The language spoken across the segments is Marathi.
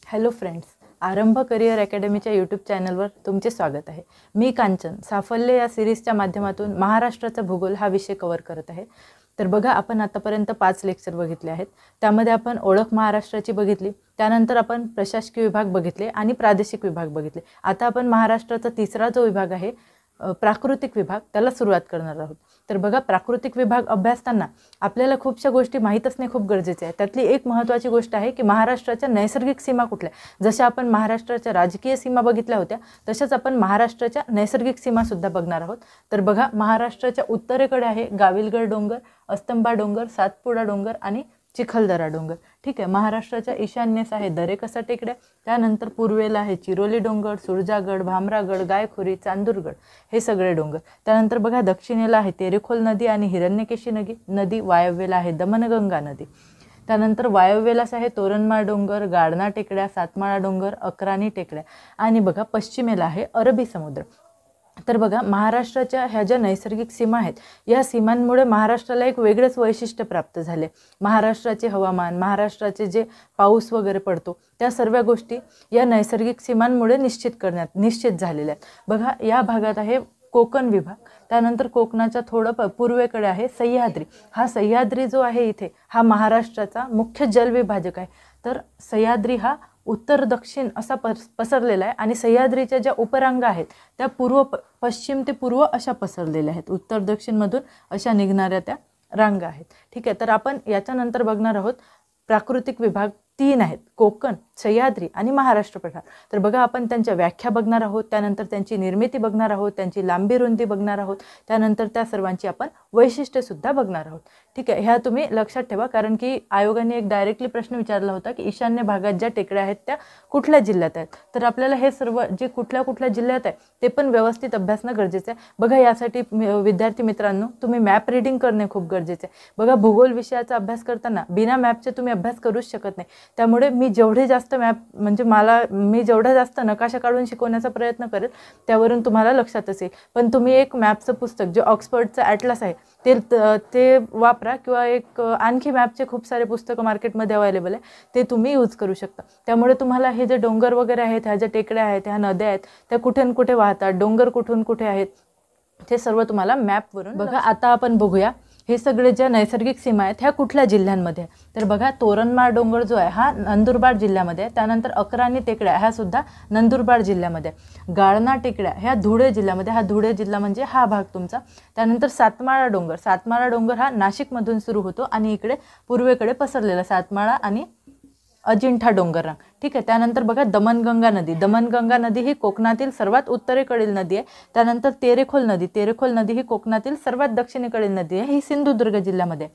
हॅलो फ्रेंड्स, आरंभ करिअर अकॅडमीच्या यूट्यूब चॅनलवर तुमचे स्वागत आहे। मी कांचन साफल्य या सिरीजच्या माध्यमातून महाराष्ट्राचा भूगोल हा विषय कव्हर करत आहे। तर बघा, आपण आतापर्यंत 5 लेक्चर बघितले आहेत। त्यामध्ये आपण ओळख महाराष्ट्राची बघितली, त्यानंतर आपण प्रशासकीय विभाग बघितले आणि प्रादेशिक विभाग बघितले। आता आपण महाराष्ट्राचा तिसरा जो विभाग आहे प्राकृतिक विभाग त्याला सुरुवात करणार आहोत। तर बघा, प्राकृतिक विभाग अभ्यासताना आपल्याला खूपशा गोष्टी माहित असणे खूप गरजेचे आहे। त्यातली एक महत्त्वाची गोष्ट आहे की महाराष्ट्राच्या नैसर्गिक सीमा कुठल्या। जशा आपण महाराष्ट्राच्या राजकीय सीमा बघितल्या होत्या, तशाच आपण महाराष्ट्राच्या नैसर्गिक सीमा सुद्धा बघणार आहोत। तर बघा, महाराष्ट्राच्या उत्तरेकडे आहे गाविलगड डोंगर, अस्तंबा डोंगर, सातपुडा डोंगर आणि चिखलदरा डोंगर। ठीक आहे। महाराष्ट्राच्या ईशान्येस आहे दरेकसा टेकड्या, त्यानंतर पूर्वेला आहे चिरोली डोंगर, सुरजागड, भामरागड, गायखुरी, चांदूरगड हे सगळे डोंगर। त्यानंतर बघा, दक्षिणेला आहे तेरेखोल नदी आणि हिरण्यकेशी नदी, वायव्येला आहे दमनगंगा नदी। त्यानंतर वायव्येलाच आहे तोरणमाळ डोंगर, गाढना टेकड्या, सातमाळा डोंगर, अकरानी टेकड्या आणि बघा पश्चिमेला आहे अरबी समुद्र। तर बघा, महाराष्ट्राच्या ह्या ज्या नैसर्गिक सीमा आहेत, या सीमांमुळे महाराष्ट्राला एक वेगळेच वैशिष्ट्य प्राप्त झाले। महाराष्ट्राचे हवामान, महाराष्ट्राचे जे पाऊस वगैरे पडतो, त्या सर्व गोष्टी या नैसर्गिक सीमांमुळे निश्चित झालेल्या आहेत। बघा, या भागात आहे कोकण विभाग, त्यानंतर कोकणाच्या थोडं पूर्वेकडे आहे सह्याद्री। हा सह्याद्री जो आहे इथे, हा महाराष्ट्राचा मुख्य जलविभाजक आहे। तर सह्याद्री हा उत्तर दक्षिण असा पसरलेला आहे आणि सह्याद्रीच्या ज्या उपरांगा आहेत त्या पश्चिम ते पूर्व अशा पसरलेल्या आहेत। उत्तर दक्षिण मधून अशा निघणाऱ्या त्या रांगा आहेत। ठीक आहे। तर आपण याच्यानंतर बघणार आहोत प्राकृतिक विभाग 3 आहेत, कोकण, सह्याद्री आणि महाराष्ट्र पठार। तर बघा, आपण त्यांच्या व्याख्या बघणार आहोत, त्यानंतर त्यांची निर्मिती बघणार आहोत, त्यांची लांबी रुंदी बघणार आहोत, त्यानंतर त्या सर्वांची आपण वैशिष्ट्ये सुद्धा बघणार आहोत। ठीक आहे। ह्या तुम्ही लक्षात ठेवा, कारण की आयोगाने एक डायरेक्टली प्रश्न विचारला होता की ईशान्य भागात ज्या टेकड्या आहेत त्या कुठल्या जिल्ह्यात आहेत। तर आपल्याला हे सर्व जे कुठल्या जिल्ह्यात आहे ते पण व्यवस्थित अभ्यासणं गरजेचं आहे। बघा, यासाठी विद्यार्थी मित्रांनो, तुम्ही मॅप रीडिंग करणे खूप गरजेचे आहे। बघा, भूगोल विषयाचा अभ्यास करताना बिना मॅपचे तुम्ही अभ्यास करूच शकत नाही। त्यामुळे मी जेवढे जास्त मॅप मी जेवढा जास्त नकाशा काढून शिकवण्याचा प्रयत्न करेल, त्यावरून तुम्हाला लक्षातच येईल। पण तुम्ही एक मॅपचं पुस्तक जे ऑक्सफर्डचं ॲटलास आहे ते वापरा, किंवा एक आणखी मॅपचे खूप सारे पुस्तकं मार्केटमध्ये अवेलेबल आहे, ते तुम्ही यूज करू शकता। त्यामुळे तुम्हाला हे जे डोंगर वगैरे आहेत, ह्या ज्या टेकड्या आहेत, ह्या नद्या आहेत, त्या कुठून कुठे वाहतात, डोंगर कुठून कुठे आहेत, ते सर्व तुम्हाला मॅपवरून बघा। आता आपण बघूया हे सगळे ज्या नैसर्गिक सीमा आहेत ह्या कुठल्या जिल्ह्यांमध्ये आहे। तर बघा, तोरणमाळ डोंगर जो आहे हा नंदुरबार जिल्ह्यामध्ये आहे। त्यानंतर अकरानी टेकड्या ह्या सुद्धा नंदुरबार जिल्ह्यामध्ये आहे। गाळना टेकड्या ह्या धुळे जिल्ह्यामध्ये, हा धुळे जिल्हा म्हणजे हा भाग तुमचा। त्यानंतर सातमाळा डोंगर हा नाशिकमधून सुरू होतो आणि इकडे पूर्वेकडे पसरलेला सातमाळा आणि अजिंठा डोंगररांग। ठीक आहे। त्यानंतर बघा, दमनगंगा नदी ही कोकणातील सर्वात उत्तरेकडील नदी आहे। त्यानंतर तेरेखोल नदी ही कोकणातील सर्वात दक्षिणेकडील नदी आहे, ही सिंधुदुर्ग जिल्ह्यामध्ये।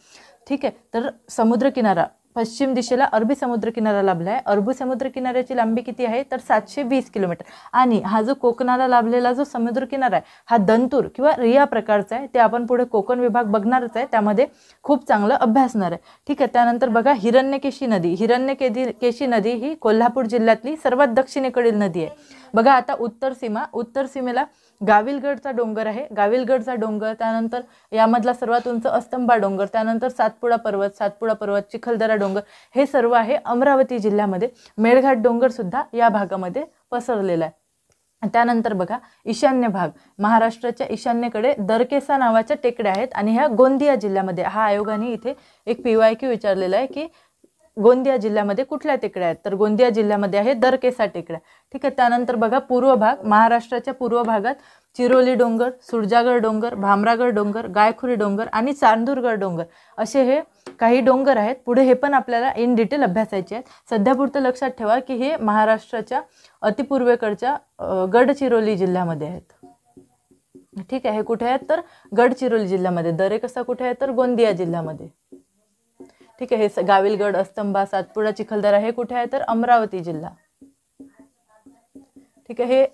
ठीक आहे। तर समुद्रकिनारा पश्चिम दिशेला अरबी समुद्र किनारा लाभला आहे। अरबी समुद्र किनाऱ्याची लांबी किती आहे, तर 720 किलोमीटर। आणि हा जो कोकणाला लाभलेला जो समुद्र किनारा आहे, हा दंतूर किंवा रिया प्रकारचा आहे। ते आपण पुढे कोकण विभाग बघणारच आहे, त्यामध्ये खूप चांगलं अभ्यासणार आहे। ठीक आहे। त्यानंतर बघा, हिरण्यकेशी नदी ही कोल्हापूर जिल्ह्यातली सर्वात दक्षिणेकडील नदी आहे। बघा, आता उत्तर सीमेला गाविलगडचा डोंगर आहे, त्यानंतर यामधला सर्वात उंच अस्तंबा डोंगर, त्यानंतर सातपुडा पर्वत, चिखलदरा डोंगर हे सर्व आहे अमरावती जिल्ह्यामध्ये। मेळघाट डोंगर सुद्धा या भागामध्ये पसरलेला आहे। त्यानंतर बघा, ईशान्य भाग, महाराष्ट्राच्या ईशान्येकडे दरकेसा नावाच्या टेकड्या आहेत आणि ह्या गोंदिया जिल्ह्यामध्ये। हा आयोगाने इथे एक PYQ विचारलेला आहे की गोंदिया जिल्ह्यामध्ये कुठल्या टेकड्या आहेत, तर गोंदिया जिल्ह्यामध्ये आहे दरकेसा टेकड्या। ठीक आहे। त्यानंतर बघा, पूर्व भाग, महाराष्ट्राच्या पूर्व भागात चिरोली डोंगर, सुरजागड डोंगर, भामरागड डोंगर, गायखुरी डोंगर आणि चांदूरगड डोंगर असे हे काही डोंगर आहेत। पुढे हे पण आपल्याला इन डिटेल अभ्यासायचे आहेत। सध्यापुरतं लक्षात ठेवा की हे महाराष्ट्राच्या अतिपूर्वेकडच्या गडचिरोली जिल्ह्यामध्ये आहेत। ठीक आहे। हे कुठे आहेत, तर गडचिरोली जिल्ह्यामध्ये। दरेकसा कुठे आहे, तर गोंदिया जिल्ह्यामध्ये। ठीक आहे। हे गाविलगड, अस्तंबा, सातपुडा, चिखलदरा हे कुठे आहे, तर अमरावती जिल्हा। ठीक आहे। हे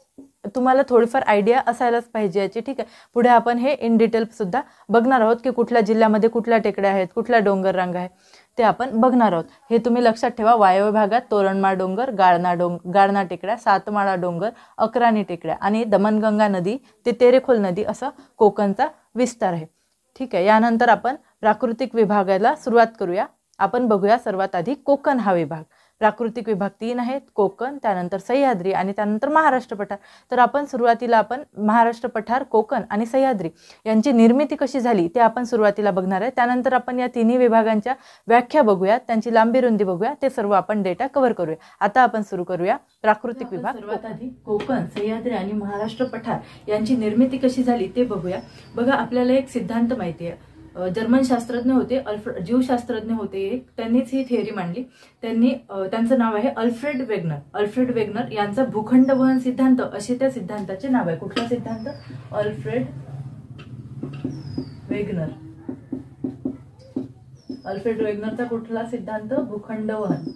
तुम्हाला थोडीफार आयडिया असायलाच पाहिजे याची। ठीक आहे। पुढे आपण हे इन डिटेल सुद्धा बघणार आहोत की कुठल्या जिल्ह्यामध्ये कुठल्या टेकड्या आहेत, कुठल्या डोंगर रांगा आहेत, ते आपण बघणार आहोत। हे तुम्ही लक्षात ठेवा। वायव्य भागात तोरणमाळ डोंगर, गाळना टेकड्या, सातमाळा डोंगर, अकरानी टेकड्या आणि दमनगंगा नदी ते तेरेखोल नदी असा कोकणचा विस्तार आहे। ठीक आहे। यानंतर आपण प्राकृतिक विभागाला सुरुवात करूया। आपण बघूया सर्वात आधी कोकण हा विभाग। प्राकृतिक विभाग 3 आहेत, कोकण, त्यानंतर सह्याद्री आणि त्यानंतर महाराष्ट्र पठार. तर आपण सुरुवातीला महाराष्ट्र पठार, कोकण आणि सह्याद्री यांची निर्मिती कशी झाली ते आपण सुरुवातीला बघणार आहे. त्यानंतर आपण या तिन्ही विभागांच्या व्याख्या बघूया, त्यांची लांबी रुंदी बघूया, ते सर्व आपण डेटा कव्हर करूया. आता आपण सुरू करूया प्राकृतिक विभाग. सर्वात आधी कोकण, सह्याद्री आणि महाराष्ट्र पठार यांची निर्मिती कशी झाली ते बघूया. बघा, आपल्याला एक सिद्धांत माहिती आहे. जर्मन शास्त्रज्ञ होते, जीवशास्त्रज्ञ होते एक, त्यांनीच ही थिअरी मांडली. त्यांचं नाव आहे अल्फ्रेड वेगनर. अल्फ्रेड वेगनर यांचा भूखंड वहन सिद्धांत असे त्या सिद्धांताचे नाव आहे. कुठला सिद्धांत? Alfred Wegener. अल्फ्रेड वेगनरचा कुठला सिद्धांत? भूखंड वहन.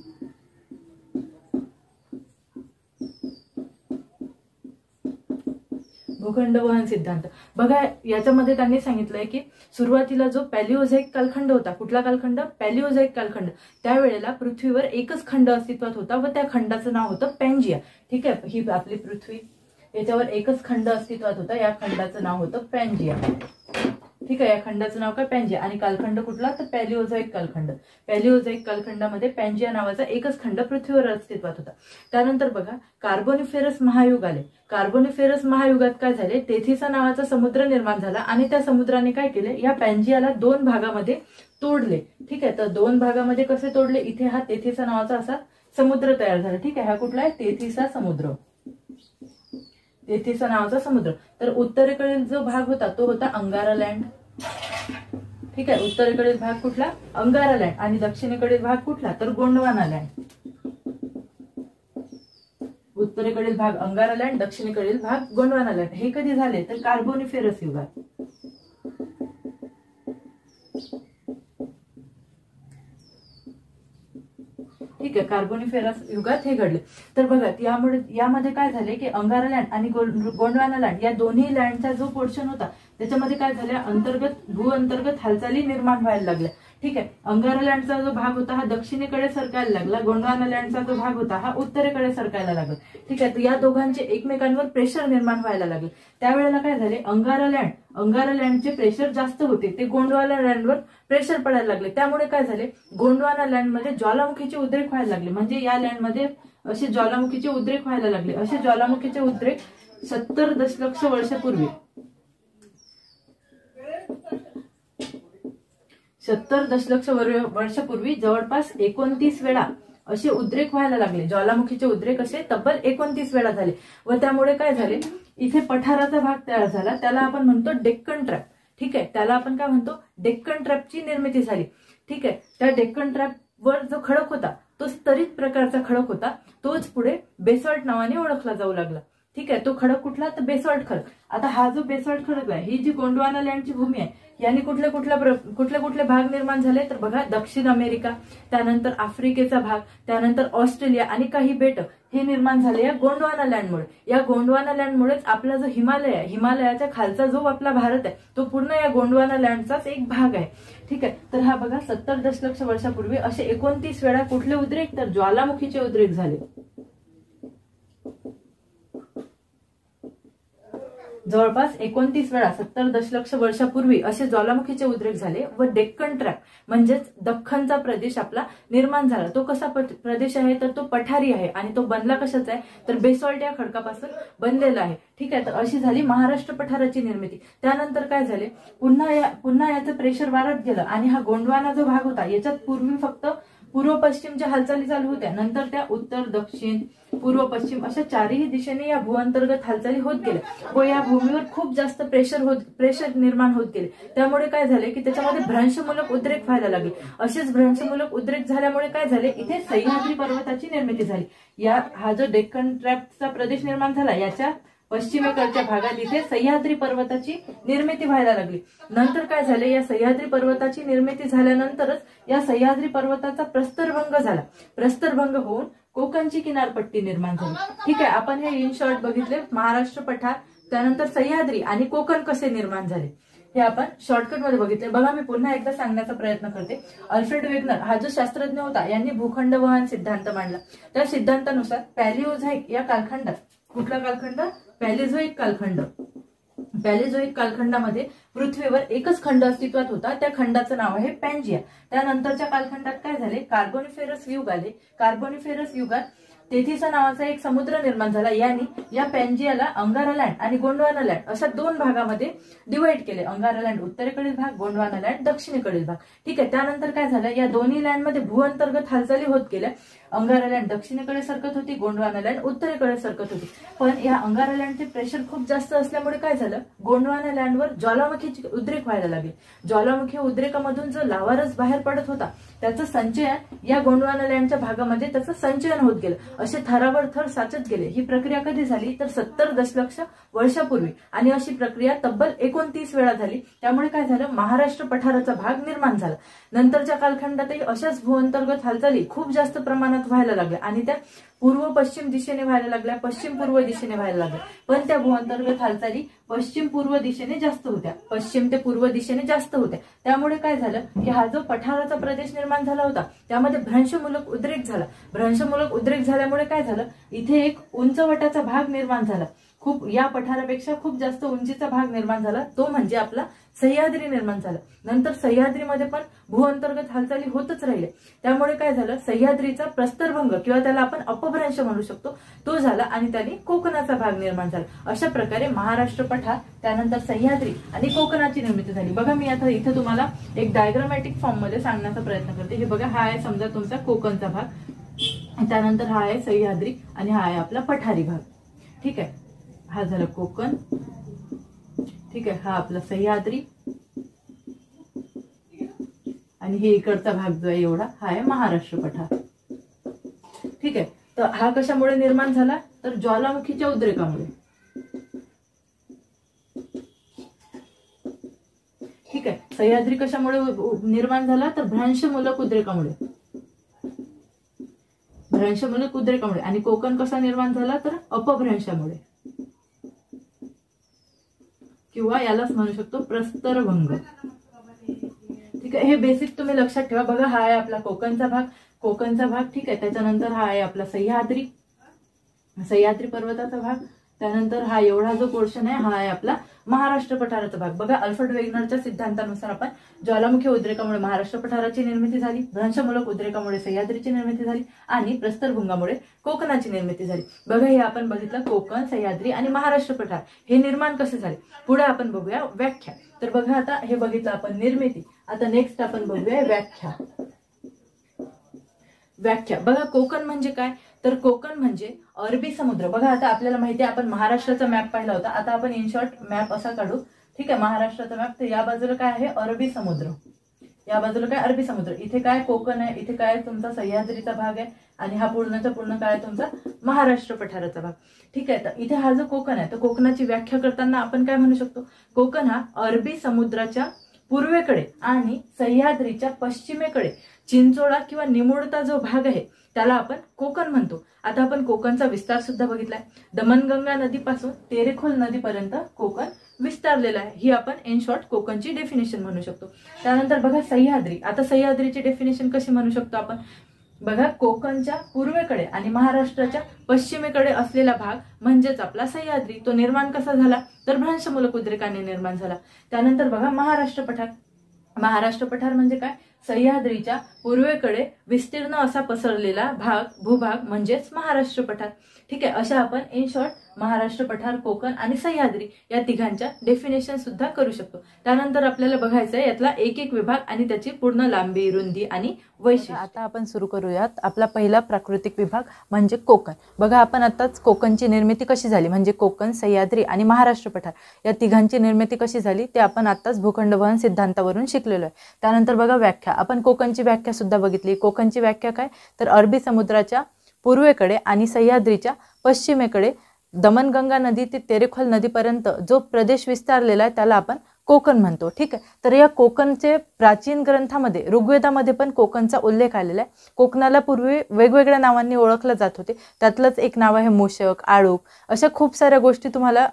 भूखंड वहन सिद्धांत. बघा, याच्यामध्ये त्यांनी सांगितलंय की सुरुवातीला जो पॅलिओझाईक कालखंड होता, कुठला कालखंड? पॅलिओझाईक कालखंड. त्यावेळेला पृथ्वीवर एकच खंड अस्तित्वात होता व त्या खंडाचं नाव होतं पॅन्जिया. ठीक आहे, ही आपली पृथ्वी, याच्यावर एकच खंड अस्तित्वात होता, या खंडाचं नाव होतं पॅन्जिया. ठीक आहे, या खंडाचं नाव काय? पॅन्जिया. आणि कालखंड कुठला? तर पॅलिओझाईक कालखंड. पॅलिओझाईक कालखंडामध्ये पॅन्जिया नावाचा एकच खंड पृथ्वीवर अस्तित्वात होता. त्यानंतर बघा, कार्बोनिफेरस महायुग आले. कार्बोनिफेरस महायुगात काय झाले? तेथिसा नावाचा समुद्र निर्माण झाला आणि त्या समुद्राने काय केले? या पॅन्जियाला 2 भागामध्ये तोडले. ठीक आहे, तर 2 भागामध्ये कसे तोडले? इथे हा तेथिसा नावाचा असा समुद्र तयार झाला. ठीक आहे, हा कुठला आहे? तेथिसा समुद्र. तेथिसा नावाचा समुद्र. तर उत्तरेकडील जो भाग होता तो होता अंगारा लँड. ठीक आहे, उत्तरेकडील भाग कुठला? अंगारा लँड. आणि दक्षिणेकडील भाग कुठला? तर गोंडवाना लँड. उत्तरेकडील भाग अंगारा लँड, दक्षिणेकडील भाग गोंडवाना लँड. हे कधी झाले? तर कार्बोनिफेरस युगात. ठीक आहे, कार्बोनिफेरस युगात हे घडले. तर बघा, यामध्ये काय झाले की अंगारा लँड आणि गोंडवाना लँड या दोन्ही लँडचा जो पोर्शन होता त्याच्यामध्ये काय झालं? भू अंतर्गत हालचाली निर्माण व्हायला लागल्या. ठीक आहे, अंगारा लँडचा जो भाग होता हा दक्षिणेकडे सरकायला लागला, गोंडवाना लँडचा जो भाग होता हा उत्तरेकडे सरकायला लागला. ठीक आहे, तर या दोघांचे एकमेकांवर प्रेशर निर्माण व्हायला लागले. त्यावेळेला काय झाले? अंगारा लँडचे प्रेशर जास्त होते, ते गोंडवाना लँडवर प्रेशर पडायला लागले. त्यामुळे काय झाले? गोंडवाना लँडमध्ये ज्वालामुखीचे उद्रेक व्हायला लागले. म्हणजे या लँडमध्ये असे ज्वालामुखीचे उद्रेक व्हायला लागले. असे ज्वालामुखीचे उद्रेक 70 दशलक्ष वर्षापूर्वी 70 दशलक्ष वर्षापूर्वी जवळपास 29 वेळा असे उद्रेक व्हायला लागले. ज्वालामुखीचे उद्रेक असे तब्बल 29 वेळा झाले. व त्यामुळे काय झाले? इथे पठाराचा भाग तयार झाला, त्याला आपण म्हणतो डेक्कन ट्रॅप. ठीक आहे, त्याला आपण काय म्हणतो? डेक्कन ट्रॅपची निर्मिती झाली. ठीक आहे, त्या डेक्कन ट्रॅप वर जो खडक होता तो स्तरित प्रकारचा खडक होता, तोच पुढे बेसॉल्ट नावाने ओळखला जाऊ लागला. ठीक आहे, तो खडक कुठला? तर बेसॉल्ट खडक. आता हा जो बेसॉल्ट खडक आहे, ही जी गोंडवाना लँडची भूमी आहे, यांनी कुठले कुठले भाग निर्माण झाले? तर बघा, दक्षिण अमेरिका, त्यानंतर आफ्रिकेचा भाग, त्यानंतर ऑस्ट्रेलिया आणि काही बेट हे निर्माण झाले या गोंडवाना लँडमुळे. या गोंडवाना लँडमुळेच आपला जो हिमालय आहे, हिमालयाच्या खालचा जो आपला भारत आहे तो पूर्ण या गोंडवाना लँडचाच एक भाग आहे. ठीक आहे, तर हा बघा 70 दशलक्ष वर्षापूर्वी असे 29 वेळा कुठले उद्रेक? तर ज्वालामुखीचे उद्रेक झाले. जवळपास 29 वेळा 70 दशलक्ष वर्षापूर्वी असे ज्वालामुखीचे उद्रेक झाले व डेक्कन ट्रॅप म्हणजेच दख्खनचा प्रदेश आपला निर्माण झाला. तो कसा प्रदेश आहे? तर तो पठारी आहे आणि तो बनला कशाचा आहे? तर बेसॉल्ट या खडकापासून बनलेला आहे. ठीक आहे, तर अशी झाली महाराष्ट्र पठाराची निर्मिती. त्यानंतर काय झाले? पुन्हा याचं प्रेशर वाढत गेलं आणि हा गोंडवाना जो भाग होता याच्यात पूर्वी फक्त पूर्व पश्चिमच्या हालचाली चालू होत्या, नंतर त्या उत्तर, दक्षिण, पूर्व, पश्चिम अशा चारही दिशेने या भूअंतर्गत हालचाली होत गेल्या व या भूमीवर खूप जास्त प्रेशर निर्माण होत गेले. त्यामुळे काय झाले की त्याच्यामध्ये भ्रंशमूलक उद्रेक व्हायला लागले. असेच भ्रंशमूलक उद्रेक झाल्यामुळे काय झाले? इथे सह्याद्री पर्वताची निर्मिती झाली. हा जो डेक्कन ट्रॅपचा प्रदेश निर्माण झाला याच्या पश्चिमेकडच्या भागात इथे सह्याद्री पर्वताची निर्मिती व्हायला लागली. नंतर काय झाले? या सह्याद्री पर्वताची निर्मिती झाल्यानंतरच या सह्याद्री पर्वताचा प्रस्तरभंग झाला. प्रस्तरभंग होऊन कोकणची किनारपट्टी निर्माण झाली. ठीक आहे, आपण हे इन शॉर्ट बघितले. महाराष्ट्र पठार, त्यानंतर सह्याद्री आणि कोकण कसे निर्माण झाले हे आपण शॉर्टकट मध्ये बघितले. बघा, मी पुन्हा एकदा सांगण्याचा प्रयत्न करते. अल्फ्रेड वेगनर हा जो शास्त्रज्ञ होता यांनी भूखंड वहन सिद्धांत मांडला. त्या सिद्धांतानुसार पॅलिओझाईक या कालखंडात, कुठला कालखंड? पॅलिझोईक कालखंड. पॅलिझोईक कालखंडामध्ये पृथ्वीवर एकच खंड अस्तित्वात होता, त्या खंडाचं नाव आहे पॅन्जिया. त्यानंतरच्या कालखंडात काय झाले, कार्बोनिफेरस युग आले. कार्बोनिफेरस युगात तेथिसा नावाचा एक समुद्र निर्माण झाला. यांनी या पॅन्जियाला अंगारालँड आणि गोंडवाना लँड अशा दोन भागामध्ये डिवाइड केले. अंगारालँड उत्तरेकडील भाग, गोंडवाना लँड दक्षिणेकडील भाग. ठीक आहे. त्यानंतर काय झालं, या दोन्ही लँडमध्ये भूअंतर्गत हालचाली होत गेल्या. अंगारा लँड दक्षिणेकडे सरकत होती, गोंडवाना लँड उत्तरेकडे सरकत होती. पण या अंगारा लँडचे प्रेशर खूप जास्त असल्यामुळे काय झालं, गोंडवाना लँडवर ज्वालामुखीचे उद्रेक व्हायला लागले. ज्वालामुखी उद्रेकामधून जो लावारस बाहेर पडत होता त्याचं संचयन या गोंडवाना लँडच्या भागामध्ये त्याचं संचयन होत गेलं. असे थरावर थर साचत गेले. ही प्रक्रिया कधी झाली तर 70 दशलक्ष वर्षापूर्वी, आणि अशी प्रक्रिया तब्बल 29 वेळा झाली. त्यामुळे काय झालं, महाराष्ट्र पठाराचा भाग निर्माण झाला. नंतरच्या कालखंडातही अशाच भूअंतर्गत हालचाली खूप जास्त प्रमाणात व्हायला लागल्या आणि त्या पूर्व पश्चिम दिशेने व्हायला लागल्या, पश्चिम पूर्व दिशेने व्हायला लागल्या. पण त्या भूअंतर्गत हालचाली पश्चिम पूर्व दिशेने जास्त होत्या, पश्चिम ते पूर्व दिशेने जास्त होत्या. त्यामुळे काय झालं की हा जो पठाराचा प्रदेश निर्माण झाला होता त्यामध्ये भ्रंशमूलक उद्रेक झाला. भ्रंशमूलक उद्रेक झाल्यामुळे काय झालं, इथे एक उंचवटाचा भाग निर्माण झाला. खूप या पठारापेक्षा खूप जास्त उंचीचा भाग निर्माण झाला, तो म्हणजे आपला सह्याद्री निर्माण झाला. नंतर सह्याद्रीमध्ये पण भूअंतर्गत हालचाली होतच राहिले. त्यामुळे काय झालं, सह्याद्रीचा प्रस्तरभंग किंवा त्याला आपण अपभ्रंश म्हणू शकतो तो झाला आणि त्याने कोकणाचा भाग निर्माण झाला. अशा प्रकारे महाराष्ट्र पठार, त्यानंतर सह्याद्री आणि कोकणाची निर्मिती झाली. बघा मी आता इथे तुम्हाला एक डायग्रामॅटिक फॉर्म मध्ये सांगण्याचा प्रयत्न करते. हे बघा, हा आहे समजा तुमचा कोकणचा भाग, त्यानंतर हा आहे सह्याद्री आणि हा आहे आपला पठारी भाग. ठीक आहे, हा झाला कोकण. ठीक आहे, हा आपला सह्याद्री आणि हे इकडचा भाग जो आहे एवढा हा आहे महाराष्ट्र पठार. ठीक आहे. तर हा कशामुळे निर्माण झाला तर ज्वालामुखीच्या उद्रेकामुळे. ठीक आहे. सह्याद्री कशामुळे निर्माण झाला तर भ्रंशमूलक उद्रेकामुळे. भ्रंशमूलक उद्रेकामुळे. आणि कोकण कसा निर्माण झाला तर अपभ्रंशामुळे किंवा यालाच म्हणू शकतो प्रस्तरभंग. ठीक आहे. हे बेसिक तुम्ही लक्षात ठेवा. बघा, हा आहे आपला कोकणचा भाग, कोकणचा भाग. ठीक आहे. त्याच्यानंतर हा आहे आपला सह्याद्री, सह्याद्री पर्वताचा भाग. त्यानंतर हा एवढा जो पोर्शन आहे हा आहे आपला महाराष्ट्र पठाराचा भाग. बघा, अल्फ्रेड वेगनरच्या सिद्धांतानुसार आपण ज्वालामुखी उद्रेकामुळे महाराष्ट्र पठाराची निर्मिती झाली, भ्रंशमूलक उद्रेकामुळे सह्याद्रीची निर्मिती झाली आणि प्रस्तरभंगामुळे कोकणाची निर्मिती झाली. बघा, हे आपण बघितलं कोकण, सह्याद्री आणि महाराष्ट्र पठार हे निर्माण कसे झाले. पुढे आपण बघूया व्याख्या. तर बघा, आता हे बघितलं आपण निर्मिती. आता नेक्स्ट आपण बघूया व्याख्या. व्याख्या बघा, कोकण म्हणजे काय तर कोकण म्हणजे अरबी समुद्र. बघा, आता आपल्याला माहिती आहे आपण महाराष्ट्राचा मॅप पाहिला होता. आता आपण इन शॉर्ट मॅप असा काढू. ठीक आहे, महाराष्ट्राचा मॅप. तर या बाजूला काय आहे अरबी समुद्र, या बाजूला काय अरबी समुद्र. इथे काय कोकण आहे, इथे काय तुमचा सह्याद्रीचा भाग आहे आणि हा पूर्णचा पूर्ण काय तुमचा महाराष्ट्र पठाराचा भाग. ठीक आहे. तर इथे हा जो कोकण आहे तर कोकणाची व्याख्या करताना आपण काय म्हणू शकतो, कोकण हा अरबी समुद्राच्या पूर्वेकडे आणि सह्याद्रीच्या पश्चिमेकडे चिंचोळा किंवा निमुळता जो भाग आहे त्याला आपण कोकण म्हणतो. आता आपण कोकणचा विस्तार सुद्धा बघितलाय. दमनगंगा नदीपासून तेरेखोल नदीपर्यंत कोकण विस्तारलेला आहे. ही आपण इन शॉर्ट कोकणची डेफिनेशन म्हणू शकतो. त्यानंतर बघा सह्याद्री. आता सह्याद्रीची डेफिनेशन कशी म्हणू शकतो आपण. बघा, कोकणच्या पूर्वेकडे आणि महाराष्ट्राच्या पश्चिमेकडे असलेला भाग म्हणजेच आपला सह्याद्री. तो निर्माण कसा झाला तर भ्रंशमूलक उद्रेकाने निर्माण झाला. त्यानंतर बघा महाराष्ट्र पठार. महाराष्ट्र पठार म्हणजे काय, सह्याद्रीच्या पूर्वेकडे विस्तीर्ण असा पसरलेला भाग, भूभाग म्हणजेच महाराष्ट्र पठार. ठीक आहे. अशा आपण इन शॉर्ट महाराष्ट्र पठार, कोकण आणि सह्याद्री या तिघांच्या डेफिनेशन सुद्धा करू शकतो. त्यानंतर आपल्याला बघायचं आहे यातला एक एक विभाग आणि त्याची पूर्ण लांबी, रुंदी आणि वैशिष्ट्य. आता आपण सुरू करूयात आपला पहिला प्राकृतिक विभाग म्हणजे कोकण. बघा, आपण आताच कोकणची निर्मिती कशी झाली म्हणजे कोकण, सह्याद्री आणि महाराष्ट्र पठार या तिघांची निर्मिती कशी झाली ते आपण आताच भूखंड वहन सिद्धांतावरून शिकलेलो आहे. त्यानंतर बघा व्याख्या. आपण कोकणची व्याख्या सुद्धा बघितली. कोकणची व्याख्या काय तर अरबी समुद्राच्या पूर्वेकडे आणि सह्याद्रीच्या पश्चिमेकडे दमनगंगा नदी ते तेरेखोल नदीपर्यंत जो प्रदेश विस्तारलेला आहे त्याला आपण कोकण म्हणतो. ठीक आहे. तर या कोकणचे प्राचीन ग्रंथामध्ये ऋग्वेदामध्ये पण कोकणचा उल्लेख आलेला आहे। कोकणाला पूर्वी वेगवेगळ्या नावांनी ओळखलं जात होते, त्यातलंच एक नाव आहे मूषक, आळूक। अशा खूप साऱ्या गोष्टी तुम्हाला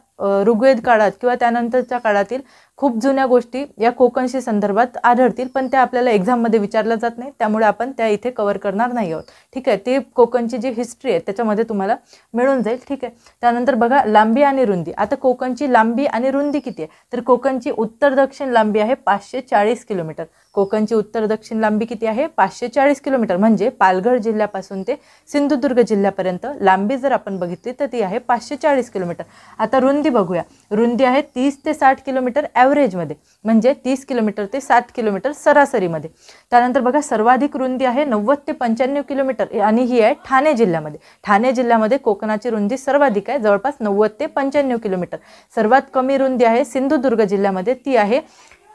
ऋग्वेद काळात किंवा त्यानंतरच्या काळातील खूप जुन्या गोष्टी या कोकणशी संदर्भात आढळतील, पण त्या आपल्याला एक्झाममध्ये विचारल्या जात नाही, त्यामुळे आपण त्या इथे कव्हर करणार नाही आहोत। ठीक आहे, ते कोकणची जी हिस्ट्री आहे त्याच्यामध्ये तुम्हाला मिळून जाईल। ठीक आहे, त्यानंतर बघा लांबी आणि रुंदी। आता कोकणची लांबी आणि रुंदी किती आहे, तर कोकणची उत्तर दक्षिण लांबी आहे 540 किलोमीटर। कोकणची उत्तर दक्षिण लांबी किती आहे, 540 किलोमीटर। म्हणजे पालघर जिल्ह्यापासून ते सिंधुदुर्ग जिल्ह्यापर्यंत लांबी जर आपण बघितली तर ती आहे 540 किलोमीटर। आता रुंदी बघूया, रुंदी आहे 30 ते 60 किलोमीटर ॲव्हरेजमध्ये, म्हणजे 30 किलोमीटर ते 60 किलोमीटर सरासरीमध्ये। त्यानंतर बघा सर्वाधिक रुंदी आहे 90 ते 95 किलोमीटर आणि ही आहे ठाणे जिल्ह्यामध्ये। ठाणे जिल्ह्यामध्ये कोकणाची रुंदी सर्वाधिक आहे, जवळपास 90 ते 95 किलोमीटर। सर्वात कमी रुंदी आहे सिंधुदुर्ग जिल्ह्यामध्ये, ती आहे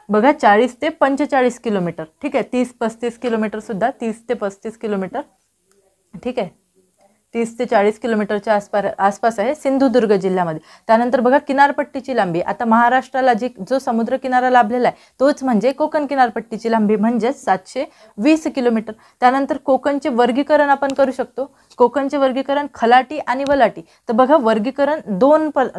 बघा 40 ते 45 किलोमीटर। ठीक आहे, 30-35 किलोमीटर सुद्धा, 30 ते 35 किलोमीटर। ठीक आहे, 30 ते 40 किलोमीटरच्या आसपास आहे सिंधुदुर्ग जिल्ह्यामध्ये। त्यानंतर बघा किनारपट्टीची लांबी। आता महाराष्ट्राला जो समुद्र किनारा लाभलेला आहे तोच म्हणजे कोकण किनारपट्टीची लांबी, म्हणजे 720 किलोमीटर। त्यानंतर कोकणचे वर्गीकरण आपण करू शकतो। कोकणचे वर्गीकरण खलाटी आणि वलाटी। तर बघा वर्गीकरण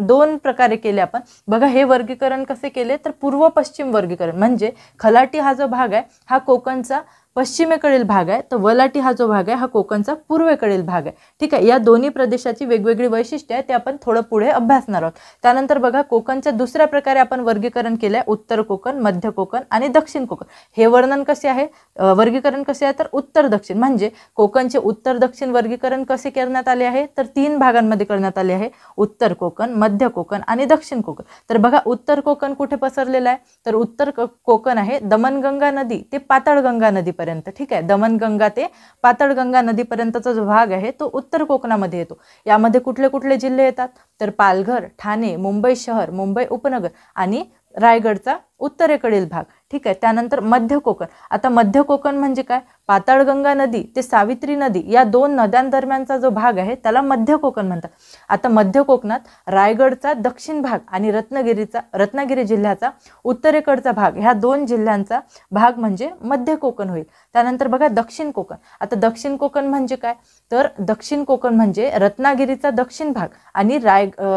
दोन प्रकारे केले आपण। बघा हे वर्गीकरण कसे केले, तर पूर्व पश्चिम वर्गीकरण। म्हणजे खलाटी हा जो भाग आहे हा कोकणचा पश्चिमेकडील भाग आहे, तर वलाटी हा जो भाग आहे हा कोकणचा पूर्वेकडील भाग आहे। ठीक आहे, या दोन्ही प्रदेशाची वेगवेगळी वैशिष्ट्ये आहे, ते आपण थोडं पुढे अभ्यासणार आहोत। त्यानंतर बघा कोकणच्या दुसऱ्या प्रकारे आपण वर्गीकरण केलंय, उत्तर कोकण, मध्य कोकण आणि दक्षिण कोकण। हे वर्णन कसे आहे, वर्गीकरण कसे आहे, तर उत्तर दक्षिण। म्हणजे कोकणचे उत्तर दक्षिण वर्गीकरण कसे करण्यात आले आहे, तर 3 भागांमध्ये करण्यात आले आहे, उत्तर कोकण, मध्य कोकण आणि दक्षिण कोकण। तर बघा उत्तर कोकण कुठे पसरलेला आहे, तर उत्तर कोकण आहे दमनगंगा नदी ते पाताळगंगा नदी पर्यंत। ठीक आहे, दमनगंगा ते पाताळगंगा नदीपर्यंतचा जो भाग आहे तो उत्तर कोकणामध्ये येतो। यामध्ये कुठले कुठले जिल्हे येतात, तर पालघर, ठाणे, मुंबई शहर, मुंबई उपनगर आणि रायगडचा उत्तरेकडील भाग। ठीक आहे, त्यानंतर मध्य कोकण। आता मध्य कोकण म्हणजे काय, पाताळगंगा नदी ते सावित्री नदी या 2 नद्यांदरम्यानचा जो भाग आहे त्याला मध्य कोकण म्हणतात। आता मध्य कोकणात रायगडचा दक्षिण भाग आणि रत्नागिरी जिल्ह्याचा उत्तरेकडचा भाग, ह्या 2 जिल्ह्यांचा भाग म्हणजे मध्य कोकण होईल। त्यानंतर बघा दक्षिण कोकण। आता दक्षिण कोकण म्हणजे काय, तर दक्षिण कोकण म्हणजे रत्नागिरीचा दक्षिण भाग आणि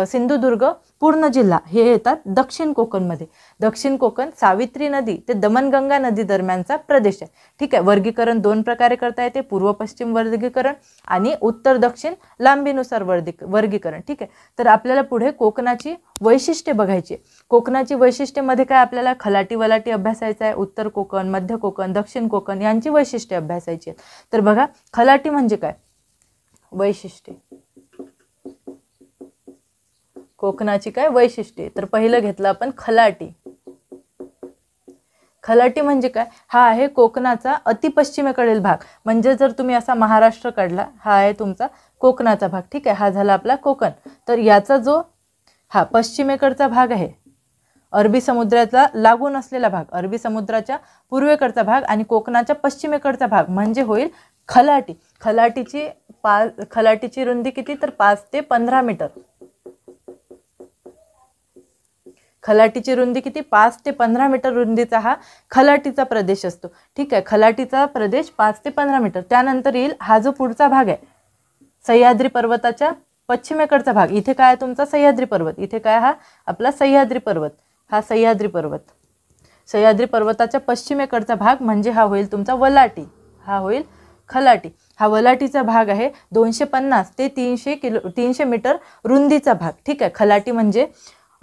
सिंधुदुर्ग पूर्ण जिल्हा हे येतात दक्षिण कोकणमध्ये। दक्षिण कोकण सावित्री नदी ते दमनगंगा नदी दरम्यानचा प्रदेश आहे। ठीक आहे, वर्गीकरण 2 प्रकारे करता येते, पूर्व पश्चिम वर्गीकरण आणि उत्तर दक्षिण लांबीनुसार वर्गीकरण। ठीक आहे, तर आपल्याला पुढे कोकणाची वैशिष्ट्ये बघायची। कोकणाची वैशिष्ट्येमध्ये काय आपल्याला खलाटी वलाटी अभ्यासायचं आहे, उत्तर कोकण, मध्य कोकण, दक्षिण कोकण यांची वैशिष्ट्ये अभ्यासायची आहेत। तर बघा खलाटी म्हणजे काय, वैशिष्ट्ये, कोकणाची काय वैशिष्ट्ये, तर पहिलं घेतलं आपण खलाटी। खलाटी म्हणजे काय, हा आहे कोकणाचा अतिपश्चिमेकडील भाग। म्हणजे जर तुम्ही असा महाराष्ट्र काढला, हा आहे तुमचा कोकणाचा भाग। ठीक आहे, हा झाला आपला कोकण। तर याचा जो हा पश्चिमेकडचा भाग आहे, अरबी समुद्राचा लागून असलेला भाग, अरबी समुद्राच्या पूर्वेकडचा भाग आणि कोकणाच्या पश्चिमेकडचा भाग म्हणजे होईल खलाटी। खलाटीची रुंदी किती, तर 5 ते 15 मीटर। खलाटीची रुंदी किती, 5 ते 15 मीटर रुंदीचा हा खलाटीचा प्रदेश असतो। ठीक आहे, खलाटीचा प्रदेश 5 ते 15 मीटर। त्यानंतर येईल हा जो पुढचा भाग आहे सह्याद्री पर्वताच्या पश्चिमेकडचा भाग। इथे काय आहे तुमचा सह्याद्री पर्वत, इथे काय हा आपला सह्याद्री पर्वत, हा सह्याद्री पर्वत। सह्याद्री पर्वताच्या पश्चिमेकडचा भाग म्हणजे हा होईल तुमचा वलाटी, हा होईल खलाटी। हा वलाटीचा भाग आहे 250 ते 300 मीटर रुंदीचा भाग। ठीक आहे, खलाटी म्हणजे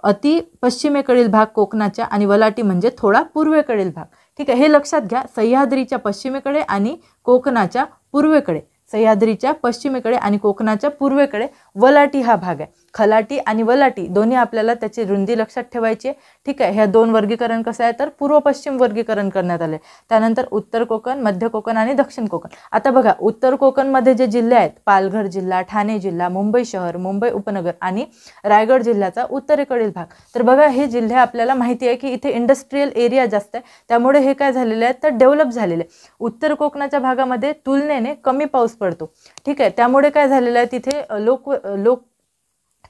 अति पश्चिमेकडील भाग कोकणाच्या आणि वलाटी म्हणजे थोडा पूर्वेकडील भाग। ठीक आहे, हे लक्षात घ्या, सह्याद्रीच्या पश्चिमेकडे आणि कोकणाच्या पूर्वेकडे, सह्याद्रीच्या पश्चिमेकडे आणि कोकणाच्या पूर्वेकडे वलाटी हा भाग आहे। खलाटी आणि वलाटी दोन्ही आपल्याला त्याची रुंदी लक्षात ठेवायची आहे। ठीक आहे, ह्या 2 वर्गीकरण कसं आहे, तर पूर्व पश्चिम वर्गीकरण करण्यात आले। त्यानंतर उत्तर कोकण, मध्य कोकण आणि दक्षिण कोकण। आता बघा उत्तर कोकणमध्ये जे जिल्हे आहेत, पालघर जिल्हा, ठाणे जिल्हा, मुंबई शहर, मुंबई उपनगर आणि रायगड जिल्ह्याचा उत्तरेकडील भाग। तर बघा हे जिल्हे आपल्याला माहिती आहे की इथे इंडस्ट्रियल एरिया जास्त आहे, त्यामुळे हे काय झालेले आहे, तर डेव्हलप झालेले आहे। उत्तर कोकणाच्या भागामध्ये तुलनेने कमी पाऊस पडतो। ठीक आहे, त्यामुळे काय झालेलं आहे, तिथे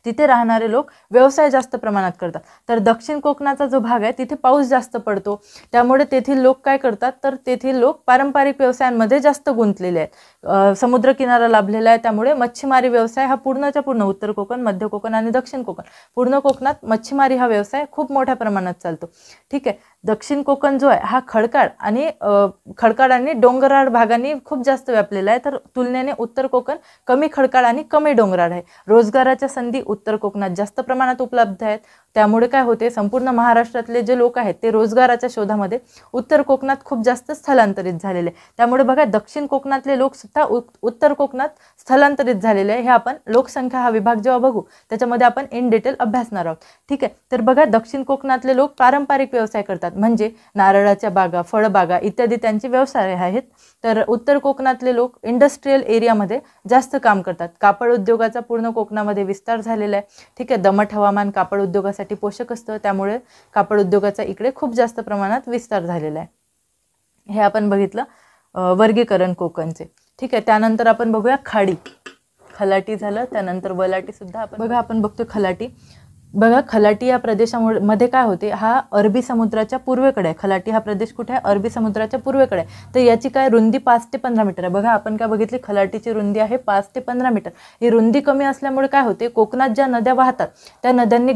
तिथे राहणारे लोक व्यवसाय जास्त प्रमाणात करतात. तर दक्षिण कोकणाचा जो भाग आहे तिथे पाऊस जास्त पडतो, त्यामुळे तेथील लोक काय करतात, तर तेथील लोक पारंपरिक व्यवसायांमध्ये जास्त गुंतलेले आहेत. समुद्रकिनारा लाभलेला आहे, त्यामुळे मच्छीमारी व्यवसाय हा पूर्णच्या पूर्ण उत्तर कोकण, मध्य कोकण आणि दक्षिण कोकण, पूर्ण कोकणात मच्छीमारी हा व्यवसाय खूप मोठ्या प्रमाणात चालतो. ठीक आहे. दक्षिण कोकण जो आहे हा खडकाळ आणि डोंगराळ भागांनी खूप जास्त व्यापलेला आहे, तर तुलनेने उत्तर कोकण कमी खडकाळ आणि कमी डोंगराळ आहे. रोजगाराच्या संधी उत्तर कोकणात जास्त प्रमाणात उपलब्ध आहेत, त्यामुळे काय होते, संपूर्ण महाराष्ट्रातले जे लोक आहेत ते रोजगाराच्या शोधामध्ये उत्तर कोकणात खूप जास्त स्थलांतरित झालेले. त्यामुळे बघा दक्षिण कोकणातले लोक सुद्धा उत्तर कोकणात स्थलांतरित झालेले आहे. हे आपण लोकसंख्या हा विभाग जेव्हा बघू त्याच्यामध्ये आपण इन डिटेल अभ्यासणार आहोत. ठीक आहे. तर बघा दक्षिण कोकणातले लोक पारंपरिक व्यवसाय करतात, म्हणजे नारळाच्या बागा, फळबागा इत्यादी त्यांचे व्यवसाय आहेत. तर उत्तर कोकणातले लोक इंडस्ट्रियल एरियामध्ये जास्त काम करतात. कापड उद्योगाचा पूर्ण कोकणामध्ये विस्तार झालेला आहे. ठीक आहे. दमट हवामान कापड उद्योगासाठी पोषक असतं, त्यामुळे कापड उद्योगाचा इकडे खूप जास्त प्रमाणात विस्तार झालेला आहे. हे आपण बघितलं वर्गीकरण कोकणचे. ठीक आहे. त्यानंतर आपण बघूया खाडी. खलाटी झालं, त्यानंतर वलाटी सुद्धा आपण बघतो. खलाटी बघा, खलाटी या प्रदेशामध्ये काय होते, हा अरबी समुद्राच्या पूर्वेकडे आहे. खलाटी हा प्रदेश कुठे आहे, अरबी समुद्राच्या पूर्वेकडे आहे. तर याची काय रुंदी 5 ते 15 मीटर आहे. बघा आपण काय बघितली, खलाटीची रुंदी आहे 5 ते 15 मीटर. ही रुंदी कमी असल्यामुळे काय होते, कोकणात ज्या नद्या वाहतात त्या नद्यांनी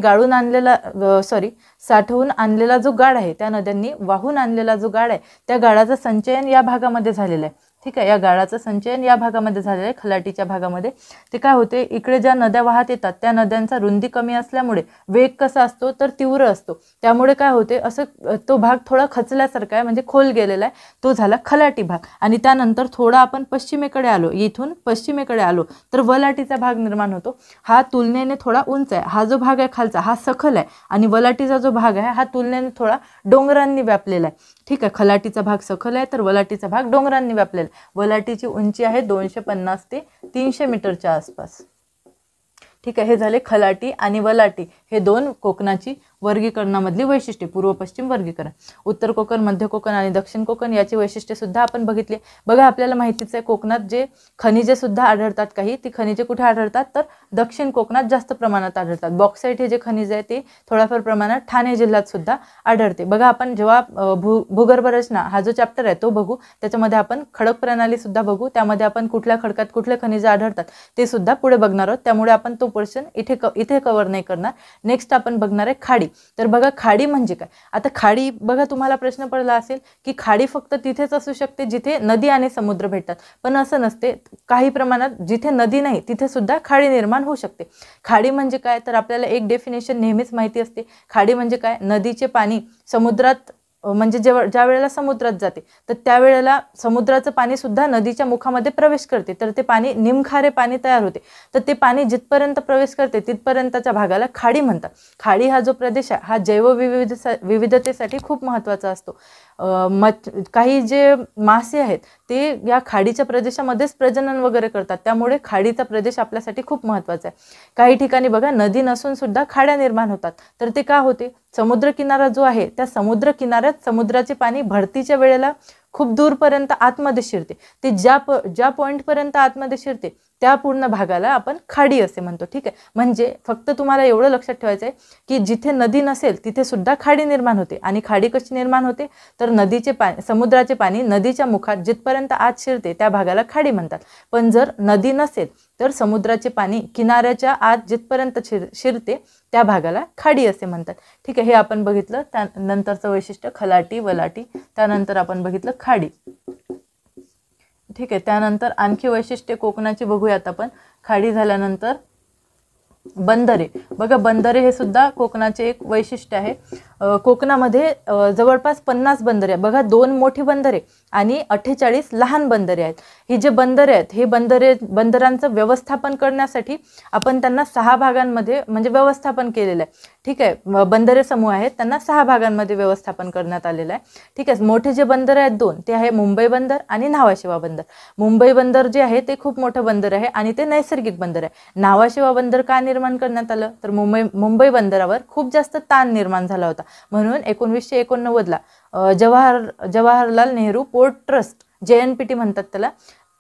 साठवून आणलेला जो गाळ आहे, त्या नद्यांनी वाहून आणलेला जो गाळ आहे, त्या गाळाचं संचयन या भागामध्ये झालेलं आहे. ठीक आहे. या गाळाचं संचयन या भागामध्ये झालेलं आहे, खलाटीच्या भागामध्ये. ते काय होते, इकडे ज्या नद्या वाहत येतात त्या नद्यांचा रुंदी कमी असल्यामुळे वेग कसा असतो, तर तीव्र असतो. त्यामुळे काय होते, असं तो भाग थोडा खचल्यासारखा आहे, म्हणजे खोल गेलेला आहे, तो झाला खलाटी भाग. आणि त्यानंतर थोडा आपण पश्चिमेकडे आलो, इथून पश्चिमेकडे आलो तर वलाटीचा भाग निर्माण होतो. हा तुलनेने थोडा उंच आहे. हा जो भाग आहे खालचा हा सखल आहे, आणि वलाटीचा जो भाग आहे हा तुलनेने थोडा डोंगरांनी व्यापलेला आहे. ठीक आहे. खलाटीचा भाग सखल आहे, तर वलाटीचा भाग डोंगरांनी व्यापलेला आहे. वलाटीची उंची आहे 250 ते 300 मीटरच्या आसपास. ठीक आहे. हे झाले खलाटी आणि वलाटी, हे दोन कोकणाची वर्गीकरणामधली वैशिष्ट्ये, पूर्व पश्चिम वर्गीकरण. उत्तर कोकण, मध्य कोकण आणि दक्षिण कोकण याची वैशिष्ट्ये सुद्धा आपण बघितली. बघा आपल्याला माहितीच आहे, कोकणात जे खनिजे सुद्धा आढळतात, काही ती खनिजे कुठे आढळतात, तर दक्षिण कोकणात जास्त प्रमाणात आढळतात. बॉक्साईट हे जे खनिज आहे ते थोड्याफार प्रमाणात ठाणे जिल्ह्यात सुद्धा आढळते. बघा आपण जेव्हा भूगर्भ रचना हा जो चॅप्टर आहे तो बघू, त्याच्यामध्ये आपण खडक प्रणाली सुद्धा बघू, त्यामध्ये आपण कुठल्या खडकात कुठले खनिजे आढळतात ते सुद्धा पुढे बघणार आहोत. त्यामुळे आपण तो पोर्शन इथे कव्हर नाही करणार. नेक्स्ट आपण बघणार आहे खाडी. तर बघा खाडी म्हणजे काय. आता खाडी बघा, तुम्हाला प्रश्न पडला असेल की खाडी फक्त तिथेच असू शकते जिथे नदी आणि समुद्र भेटतात, पण असं नसते. काही प्रमाणात जिथे नदी नाही तिथे सुद्धा खाडी निर्माण होऊ शकते. खाडी म्हणजे काय, तर आपल्याला एक डेफिनेशन नेहमीच माहिती असते. खाडी म्हणजे काय, नदीचे पाणी समुद्रात, म्हणजे ज्या वेळेला समुद्रात जाते तर त्यावेळेला समुद्राचं पाणी सुद्धा नदीच्या मुखामध्ये प्रवेश करते, तर ते पाणी निमखारे पाणी तयार होते. तर ते पाणी जिथपर्यंत प्रवेश करते तिथपर्यंतच्या भागाला खाडी म्हणतात. खाडी हा जो प्रदेश आहे हा जैवविविधतेसाठी खूप महत्त्वाचा असतो. काही जे मासे आहेत ते या खाडीच्या प्रदेशामध्येच प्रजनन वगैरे करतात, त्यामुळे खाडीचा प्रदेश आपल्यासाठी खूप महत्त्वाचा आहे. काही ठिकाणी बघा नदी नसून सुद्धा खाड्या निर्माण होतात, तर ते का होते, समुद्रकिनारा जो आहे त्या समुद्रकिनाऱ्यात समुद्राचे पाणी भरतीच्या वेळेला खूप दूरपर्यंत आतमध्ये शिरते. ते ज्या पॉईंटपर्यंत आतमध्ये शिरते त्या पूर्ण भागाला आपण खाडी असे म्हणतो. ठीक आहे. म्हणजे फक्त तुम्हाला एवढं लक्षात ठेवायचं आहे की जिथे नदी नसेल तिथे सुद्धा खाडी निर्माण होते. आणि खाडी कशी निर्माण होते, तर समुद्राचे पाणी नदीच्या मुखात जिथपर्यंत आत शिरते त्या भागाला खाडी म्हणतात. पण जर नदी नसेल तर समुद्राचे पाणी किनाऱ्याच्या आत जिथपर्यंत शिरते त्या भागाला खाडी असे म्हणतात. ठीक आहे. हे आपण बघितलं. त्यानंतरचं वैशिष्ट्य खलाटी, वलाटी, त्यानंतर आपण बघितलं खाडी. ठीक आहे. त्यानंतर आणखी वैशिष्ट्ये कोकणाची बघूयात आपण. खाडी झाल्यानंतर बंदरे. बघा बंदरे हे सुद्धा कोकणाचे एक वैशिष्ट्य आहे. कोकणामध्ये जवळपास 50 बंदरे आहेत. बघा 2 मोठी बंदरे आणि 48 लहान बंदरे आहेत. ही जे बंदरे आहेत हे बंदरांचं व्यवस्थापन करण्यासाठी आपण त्यांना 6 भागांमध्ये म्हणजे व्यवस्थापन केलेलं आहे. ठीक आहे. बंदरे समूह आहेत त्यांना 6 भागांमध्ये व्यवस्थापन करण्यात आलेलं आहे. ठीक आहे. मोठे जे बंदर आहेत 2 ते आहे मुंबई बंदर आणि न्हावाशेवा बंदर. मुंबई बंदर जे आहे ते खूप मोठं बंदर आहे आणि ते नैसर्गिक बंदर आहे. न्हावाशेवा बंदर का निर्माण करण्यात आलं, तर मुंबई बंदरावर खूप जास्त ताण निर्माण झाला होता, म्हणून 1989ला Jawaharlal Nehru port trust, JNPT म्हणतात त्याला,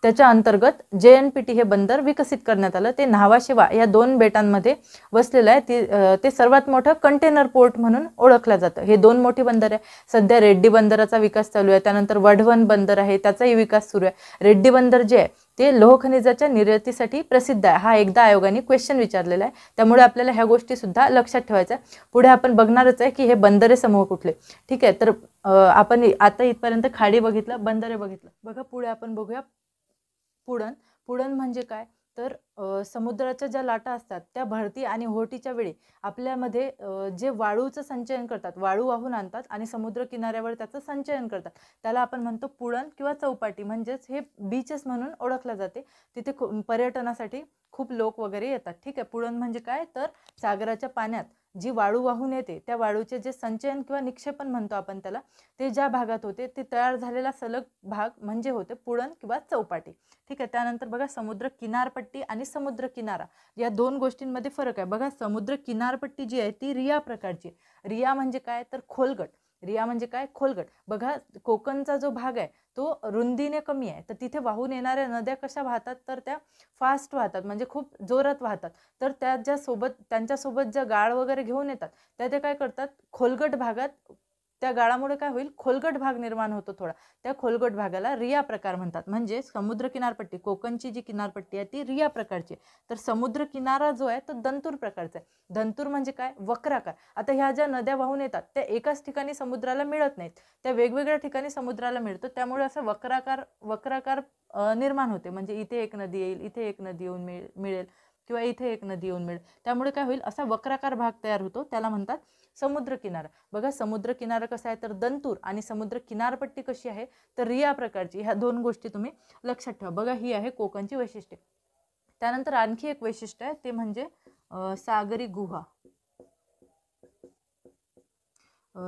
त्याच्या अंतर्गत JNPT हे बंदर विकसित करण्यात आलं. ते न्हावाशेवा या 2 बेटांमध्ये वसलेलं आहे. ते सर्वात मोठं कंटेनर पोर्ट म्हणून ओळखलं जातं. हे 2 मोठी बंदर आहे. सध्या रेड्डी बंदराचा विकास चालू आहे. त्यानंतर वढवण बंदर आहे, त्याचाही विकास सुरू आहे. रेड्डी बंदर जे आहे ते लोह खनिजाच्या निर्यातीसाठी प्रसिद्ध आहे. हा एकदा आयोगाने क्वेश्चन विचारलेला आहे, त्यामुळे आपल्याला ह्या गोष्टी सुद्धा लक्षात ठेवायच्या. पुढे आपण बघणारच आहे की हे बंदरे समूह कुठले. ठीक आहे, तर आपण आता इथपर्यंत खाडी बघितलं, बंदरे बघितलं. बघा पुढे आपण बघूया पुळण. पुळण म्हणजे काय, तर समुद्राच्या ज्या लाटा असतात त्या भरती आणि ओहोटीच्या वेळी आपल्यामध्ये जे वाळूचं संचयन करतात, वाळू वाहून आणतात आणि समुद्र किनाऱ्यावर त्याचं संचयन करतात, त्याला आपण म्हणतो पुळण किंवा चौपाटी. म्हणजेच हे बीचेस म्हणून ओळखलं जाते. तिथे पर्यटनासाठी खूप लोक वगैरे येतात. ठीक आहे, पुळण म्हणजे काय, तर सागराच्या पाण्यात जी वाळू वाहून येते त्या वाळूचे जे संचयन किंवा निक्षेपण म्हणतो आपण त्याला, ते ज्या भागात होते ते तयार झालेला सलग भाग म्हणजे होते पुळण किंवा चौपाटी. ठीक आहे, त्यानंतर बघा समुद्र किनारपट्टी आणि समुद्र किनारा या 2 गोष्टींमध्ये फरक आहे. बघा समुद्र किनारपट्टी जी आहे ती रिया प्रकारची. रिया म्हणजे काय, तर खोलगट. रिया म्हणजे काय, खोलगट. बघा कोकणचा जो भाग आहे तो रुंदीने कमी आहे, तर तिथे वाहून येणाऱ्या नद्या कशा वाहतात, तर त्या फास्ट वाहतात, म्हणजे खूप जोरात वाहतात. तर त्यांच्यासोबत ज्या गाळ वगैरे घेऊन येतात त्या ते काय करतात, खोलगट भागात, त्या गाळामुळे काय होईल, खोलगट भाग निर्माण होतो थोडा, त्या खोलगट भागाला रिया प्रकार म्हणतात. म्हणजे समुद्र किनारपट्टी, कोकणची जी किनारपट्टी आहे ती रिया प्रकारची. तर समुद्र किनारा जो आहे तो दंतूर प्रकारचा आहे. दंतूर म्हणजे काय, वक्राकार. आता ह्या ज्या नद्या वाहून येतात त्या एकाच ठिकाणी समुद्राला मिळत नाहीत, त्या वेगवेगळ्या ठिकाणी समुद्राला मिळतं. त्यामुळे असं वक्राकार निर्माण होते. म्हणजे इथे एक नदी येईल, इथे एक नदी येऊन मिळेल किंवा इथे एक नदी येऊन मिळेल. त्यामुळे काय होईल, असा वक्राकार भाग तयार होतो, त्याला म्हणतात समुद्र किनारा. बघा समुद्र किनारा कसा आहे, तर दंतूर. आणि समुद्र किनारपट्टी कशी आहे, तर रिया प्रकारची. ह्या 2 गोष्टी तुम्ही लक्षात ठेवा. बघा ही आहे कोकणची वैशिष्ट्ये. त्यानंतर आणखी एक वैशिष्ट्य आहे ते म्हणजे सागरी गुहा.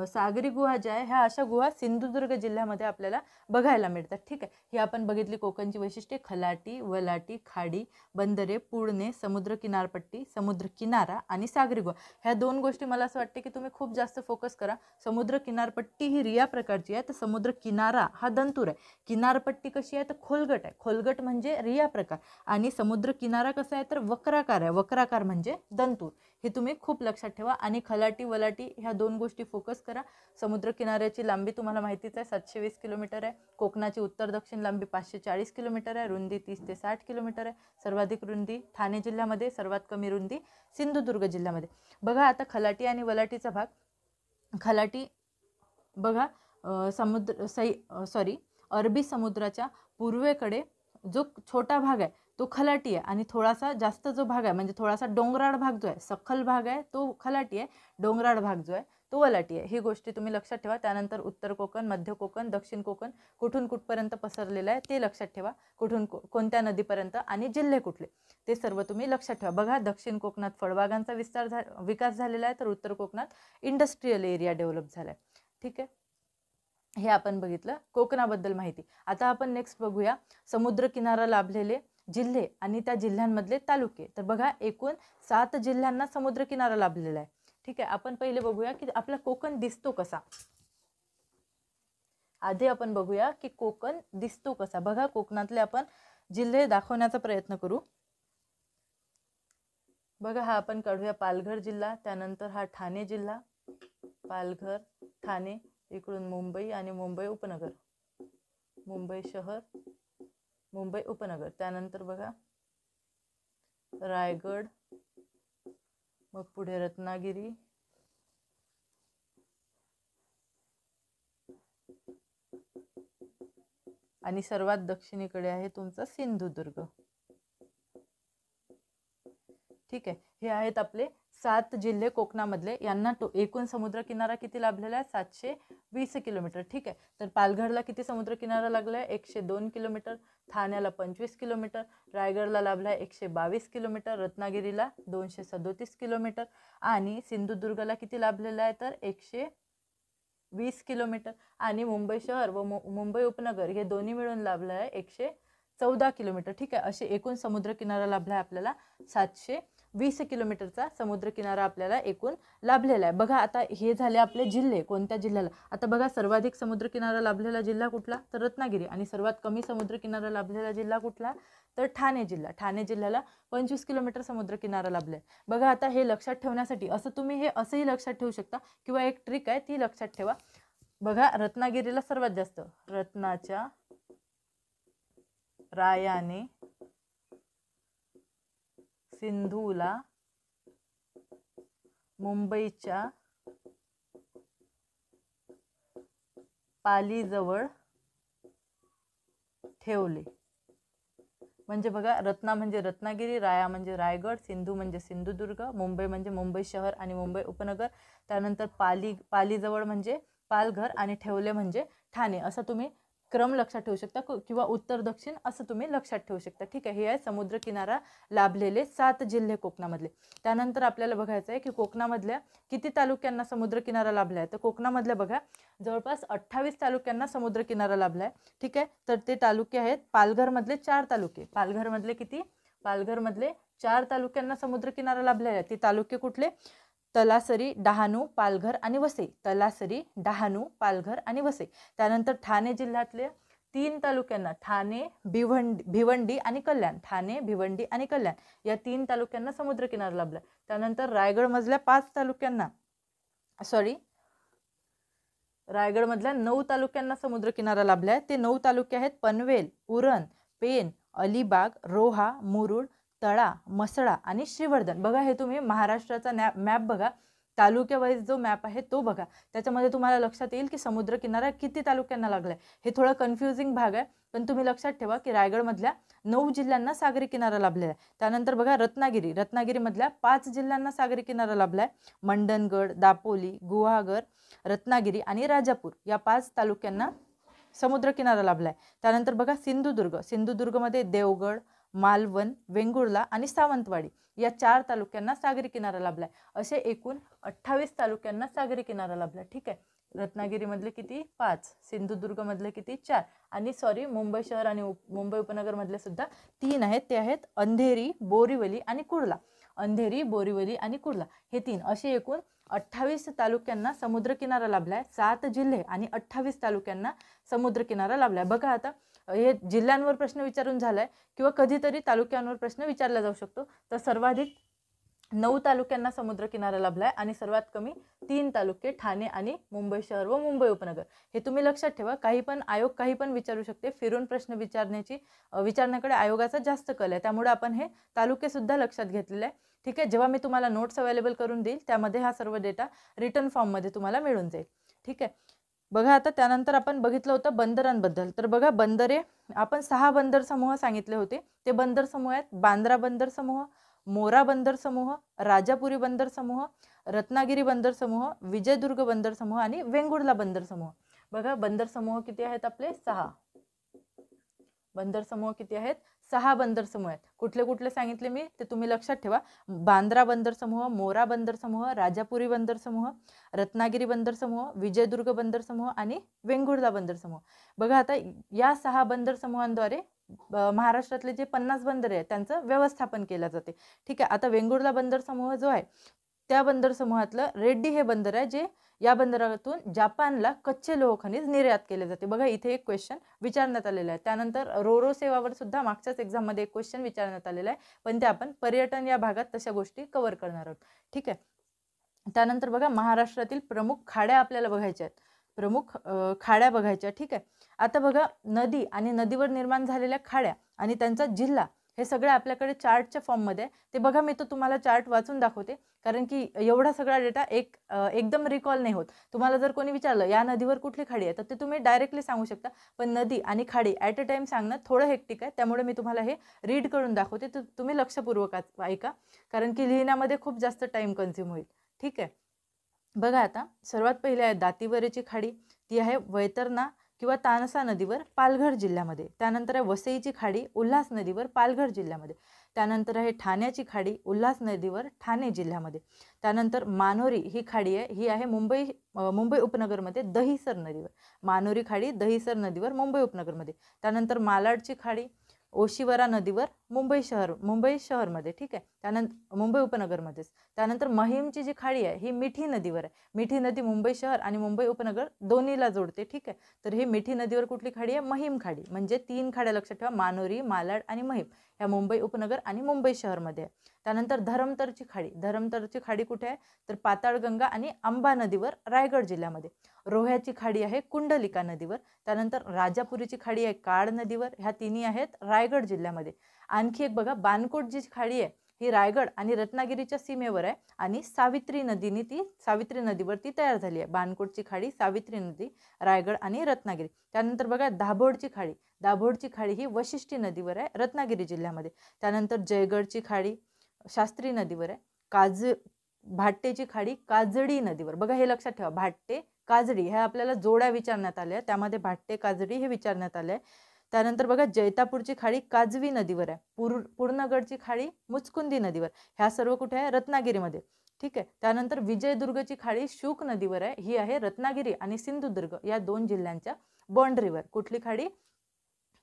सागरी गुहा ज्या आहे ह्या अशा गुहा सिंधुदुर्ग जिल्ह्यामध्ये आपल्याला बघायला मिळतात. ठीक आहे, ही आपण बघितली कोकणची वैशिष्ट्ये. खलाटी, वलाटी, खाडी, बंदरे, पुळणे, समुद्र किनारपट्टी, समुद्र किनारा आणि सागरी गुहा. ह्या 2 गोष्टी मला असं वाटते की तुम्ही खूप जास्त फोकस करा. समुद्र किनारपट्टी ही रिया प्रकारची आहे, तर समुद्र किनारा हा दंतूर आहे. किनारपट्टी कशी आहे, तर खोलगट आहे. खोलगट म्हणजे रिया प्रकार. आणि समुद्र किनारा कसा आहे, तर वक्राकार आहे. वक्राकार म्हणजे दंतूर. हे तुम्ही खूप लक्षात ठेवा. आणि खलाटी वलाटी ह्या 2 गोष्टी फोकस करा. समुद्र किनाऱ्याची लांबी तुम्हाला माहितीच आहे 720 किलोमीटर आहे. कोकणाची उत्तर दक्षिण लांबी 540 किलोमीटर आहे. रुंदी 30 ते 60 किलोमीटर आहे. सर्वाधिक रुंदी ठाणे जिल्ह्यामध्ये, सर्वात कमी रुंदी सिंधुदुर्ग जिल्ह्यामध्ये. बघा आता खलाटी आणि वलाटीचा भाग. खलाटी बघा अरबी समुद्राच्या पूर्वेकडे जो छोटा भाग आहे तो खलाटी आहे, आणि थोडासा जास्त जो भाग आहे म्हणजे थोडासा डोंगराळ भाग जो आहे, सखल भाग आहे तो खलाटी आहे, डोंगराळ भाग जो आहे तो वलाटी आहे. ही गोष्टी तुम्ही लक्षात ठेवा. त्यानंतर उत्तर कोकण, मध्य कोकण, दक्षिण कोकण कुठून कुठपर्यंत पसरलेलं आहे ते लक्षात ठेवा. कुठून कोणत्या नदीपर्यंत आणि जिल्हे कुठले ते सर्व तुम्ही लक्षात ठेवा. बघा दक्षिण कोकणात फळबागांचा विकास झालेला आहे, तर उत्तर कोकणात इंडस्ट्रीयल एरिया डेव्हलप झाला आहे. ठीक आहे, हे आपण बघितलं कोकणाबद्दल माहिती. आता आपण नेक्स्ट बघूया समुद्र किनारा लाभलेले जिल्हे आणि त्या जिल्ह्यांमधले तालुके. तर बघा एकूण 7 जिल्ह्यांना समुद्र किनारा लाभलेला आहे. ठीक आहे, आपण पहिले बघूया की आपला कोकण दिसतो कसा. आधी आपण बघूया की कोकण दिसतो कसा. बघा कोकणातले आपण जिल्हे दाखवण्याचा प्रयत्न करू. बघा हा आपण काढूया पालघर जिल्हा, त्यानंतर हा ठाणे जिल्हा, पालघर, ठाणे, इकडून मुंबई आणि मुंबई उपनगर, मुंबई शहर, मुंबई उपनगर. त्यानंतर बघा रायगड, मग पुढे रत्नागिरी, आणि सर्वात दक्षिणेकडे आहे तुमचा सिंधुदुर्ग. ठीक आहे, हे आहेत आपले 7 जिल्हे कोकणामधले. यांना एकूण समुद्र किनारा किती लाभलेला आहे, 720 किलोमीटर. ठीक आहे, तर पालघरला किती समुद्र किनारा लागलाय, 102 किलोमीटर. ठाण्याला 25 किलोमीटर. रायगडला लाभलाय 122 किलोमीटर. रत्नागिरीला 237 किलोमीटर. आणि सिंधुदुर्गला किती लाभलेला आहे, तर 120 किलोमीटर. आणि मुंबई शहर व मुंबई उपनगर हे दोन्ही मिळून लाभलं आहे 114 किलोमीटर. ठीक आहे, असे एकूण समुद्र किनारा लाभला आहे आपल्याला 720 20 किलोमीटरचा समुद्रकिनारा आपल्याला एकूण लाभलेला आहे. बघा आता हे झाले आपले जिल्हे. कोणत्या जिल्ह्याला, आता बघा सर्वाधिक समुद्रकिनारा लाभलेला जिल्हा कुठला, तर रत्नागिरी. आणि सर्वात कमी समुद्रकिनारा लाभलेला जिल्हा कुठला, तर ठाणे जिल्हा. ठाणे जिल्ह्याला 25 किलोमीटर समुद्रकिनारा लाभलाय. बघा आता हे लक्षात ठेवण्यासाठी असं तुम्ही हे असंही लक्षात ठेवू शकता, किंवा एक ट्रिक आहे ती लक्षात ठेवा. बघा रत्नागिरीला सर्वात जास्त, रत्नाच्या रायाने सिंधूला मुंबईच्या पालीजवळ ठेवले. म्हणजे बघा रत्ना म्हणजे रत्नागिरी, राया म्हणजे रायगड, सिंधू म्हणजे सिंधुदुर्ग, मुंबई म्हणजे मुंबई शहर आणि मुंबई उपनगर, त्यानंतर पालीजवळ म्हणजे पालघर आणि ठेवले म्हणजे ठाणे. असं तुम्ही क्रम लक्षात ठेवू शकता, किंवा उत्तर दक्षिण असं तुम्ही लक्षात ठेवू शकता. ठीक आहे, हे आहे समुद्रकिनारा लाभलेले 7 जिल्हे कोकणामधले. त्यानंतर आपल्याला बघायचं आहे की कोकणामधल्या किती तालुक्यांना समुद्रकिनारा लाभला आहे. तर कोकणामधल्या बघा जवळपास 28 तालुक्यांना समुद्रकिनारा लाभला आहे. ठीक आहे, तर ते तालुके आहेत पालघरमधले 4 तालुके. पालघरमधले किती, पालघरमधले 4 तालुक्यांना समुद्रकिनारा लाभलेला आहे. ते तालुके कुठले, तलासरी, डहाणू, पालघर आणि वसई. तलासरी, डहाणू, पालघर आणि वसई. त्यानंतर ठाणे जिल्ह्यातले 3 तालुक्यांना, ठाणे, भिवंडी आणि कल्याण. ठाणे, भिवंडी आणि कल्याण या 3 तालुक्यांना समुद्रकिनारा लाभला. त्यानंतर रायगडमधल्या 5 तालुक्यांना, रायगडमधल्या 9 तालुक्यांना समुद्रकिनारा लाभला आहे. ते 9 तालुके आहेत पनवेल, उरण, पेन, अलिबाग, रोहा, मुरुड, तळा, मसळा आणि श्रीवर्धन. बघा हे तुम्ही महाराष्ट्राचा मॅप बघा, तालुक्या वाईज जो मॅप आहे तो बघा. त्याच्यामध्ये तुम्हाला लक्षात येईल की समुद्रकिनारा किती तालुक्यांना लागलाय. हे थोडं कन्फ्युजिंग भाग आहे, पण तुम्ही लक्षात ठेवा की रायगडमधल्या 9 जिल्ह्यांना सागरी किनारा लाभलेला आहे. त्यानंतर बघा रत्नागिरीमधल्या 5 जिल्ह्यांना सागरी किनारा लाभलाय. मंडणगड, दापोली, गुहागर, रत्नागिरी आणि राजापूर या 5 तालुक्यांना समुद्रकिनारा लाभलाय. त्यानंतर बघा सिंधुदुर्गमध्ये देवगड, मालवण, वेंगुर्ला आणि सावंतवाडी या 4 तालुक्यांना सागरी किनारा लाभलाय. असे एकूण 28 तालुक्यांना सागरी किनारा लाभलाय. ठीक आहे, रत्नागिरीमधले किती, 5, सिंधुदुर्गमधले किती, 4, आणि मुंबई शहर आणि मुंबई उपनगरमधले सुद्धा 3 आहेत. ते आहेत अंधेरी, बोरिवली आणि कुर्ला. अंधेरी, बोरिवली आणि कुर्ला हे 3 असे एकूण 28 तालुक्यांना समुद्रकिनारा लाभलाय. 7 जिल्हे आणि 28 तालुक्यांना समुद्रकिनारा लाभलाय. बघा आता हे जिल्ह्यांवर प्रश्न विचारून झालाय, किंवा कधीतरी तालुक्यांवर प्रश्न विचारला जाऊ शकतो. तर सर्वाधिक 9 तालुक्यांना समुद्रकिनारा लाभलाय आणि सर्वात कमी 3 तालुके, ठाणे आणि मुंबई शहर व मुंबई उपनगर. हे तुम्ही लक्षात ठेवा. आयोग काही पण विचारू शकते. फिरून प्रश्न विचारण्याकडे आयोगाचा जास्त कल आहे. त्यामुळे आपण हे तालुके सुद्धा लक्षात घेतलेले आहे. ठीक आहे, जेव्हा मी तुम्हाला नोट्स अवेलेबल करून देईल त्यामध्ये हा सर्व डेटा रिटर्न फॉर्ममध्ये तुम्हाला मिळून जाईल. ठीक आहे, बघा आता त्यानंतर आपण बघितलं होतं बंदरांबद्दल. तर बघा बंदरे आपण 6 बंदर समूह सांगितले होते. ते बंदर समूह आहेत बांद्रा बंदर समूह, मोरा बंदर समूह, राजापुरी बंदर समूह, रत्नागिरी बंदर समूह, विजयदुर्ग बंदर समूह आणि वेंगुर्ला बंदर समूह. बघा बंदर समूह किती आहेत आपले, 6. बंदर समूह किती आहेत, 6 बंदर समूह आहेत. कुठले कुठले सांगितले मी ते तुम्ही लक्षात ठेवा. बांद्रा बंदर समूह, मोरा बंदर समूह, राजापुरी बंदर समूह, रत्नागिरी बंदर समूह, विजयदुर्ग बंदर समूह आणि वेंगुर्ला बंदर समूह. बघा आता या 6 बंदर समूहांद्वारे महाराष्ट्रातले जे 50 बंदरे आहेत त्यांचं व्यवस्थापन केलं जाते. ठीक आहे, आता वेंगुर्ला बंदर समूह जो आहे त्या बंदर समूहातलं रेड्डी हे बंदर आहे, जे या बंदरातून जापानला कच्चे लोह खनिज निर्यात केले जाते. बघा इथे एक क्वेश्चन विचारण्यात आलेला आहे. त्यानंतर रोरो सेवावर सुद्धा मागच्याच एक्झाममध्ये एक क्वेश्चन विचारण्यात आलेला आहे, पण ते आपण पर्यटन या भागात तशा गोष्टी कव्हर करणार आहोत. ठीक आहे, त्यानंतर बघा महाराष्ट्रातील प्रमुख खाड्या आपल्याला बघायच्या आहेत. प्रमुख खाड्या बघायच्या. ठीक आहे, आता बघा नदी आणि नदीवर निर्माण झालेल्या खाड्या आणि त्यांचा जिल्हा हे सगळं आपल्याकडे चार्टच्या फॉर्ममध्ये आहे. ते बघा मी तो तुम्हाला चार्ट वाचून दाखवते, कारण की एवढा सगळा डेटा एकदम रिकॉल नाही होत. तुम्हाला जर कोणी विचारलं या नदीवर कुठली खाडी आहे तर ते तुम्ही डायरेक्टली सांगू शकता, पण नदी आणि खाडी ॲट अ टाइम सांगणं थोडं हेक्टिक आहे. त्यामुळे मी तुम्हाला हे रीड करून दाखवते, तर तुम्ही लक्षपूर्वक ऐका, कारण की लिहिण्यामध्ये खूप जास्त टाइम कन्झ्युम होईल. ठीक आहे, बघा आता सर्वात पहिले आहे दातीवरेची खाडी. ती आहे वैतरणा किंवा तानसा नदीवर पालघर जिल्ह्यामध्ये. त्यानंतर आहे वसईची खाडी उल्हास नदीवर पालघर जिल्ह्यामध्ये. त्यानंतर आहे ठाण्याची खाडी उल्हास नदीवर ठाणे जिल्ह्यामध्ये. त्यानंतर मानोरी ही खाडी आहे, ही आहे मुंबई उपनगरमध्ये दहिसर नदीवर. मानोरी खाडी दहिसर नदीवर मुंबई उपनगरमध्ये. त्यानंतर मालाडची खाडी ओशिवरा नदीवर मुंबई शहरमध्ये, ठीक आहे. त्यानंतर मुंबई उपनगरमध्येच. त्यानंतर महिमची जी खाडी आहे ही मिठी नदीवर आहे. मिठी नदी मुंबई शहर आणि मुंबई उपनगर दोन्हीला जोडते, ठीक आहे. तर ही मिठी नदीवर कुठली खाडी आहे? महिम खाडी. म्हणजे 3 खाड्या लक्षात ठेवा, मानोरी, मालाड आणि महिम, ह्या मुंबई उपनगर आणि मुंबई शहरमध्ये आहे. त्यानंतर धरमतरची खाडी. धरमतरची खाडी कुठे आहे? तर पाताळगंगा आणि अंबा नदीवर, रायगड जिल्ह्यामध्ये. रोह्याची खाडी आहे कुंडलिका नदीवर. त्यानंतर राजापुरीची खाडी आहे काळ नदीवर. ह्या तिन्ही आहेत रायगड जिल्ह्यामध्ये. आणखी एक बघा, बाणकोट जी खाडी आहे ही रायगड आणि रत्नागिरीच्या सीमेवर आहे आणि सावित्री नदीवरती तयार झाली आहे. बाणकोटची खाडी, सावित्री नदी, रायगड आणि रत्नागिरी. त्यानंतर बघा दाभोळची खाडी. दाभोळची खाडी ही वशिष्ठी नदीवर आहे, रत्नागिरी जिल्ह्यामध्ये. त्यानंतर जयगडची खाडी शास्त्री नदीवर आहे. भाट्टेची खाडी काजडी नदीवर. बघा हे लक्षात ठेवा, भाट्टे काजडी ह्या आपल्याला जोड्या विचारण्यात आल्या, त्यामध्ये भाट्टे काजडी हे विचारण्यात आले. त्यानंतर बघा जैतापूरची खाडी काजवी नदीवर आहे. पूर्णगडची खाडी मुचकुंदी नदीवर. ह्या सर्व कुठे आहे? रत्नागिरीमध्ये, ठीक आहे. त्यानंतर विजयदुर्गची खाडी शुक नदीवर आहे. ही आहे रत्नागिरी आणि सिंधुदुर्ग या 2 जिल्ह्यांच्या बाँड्रीवर. कुठली खाडी?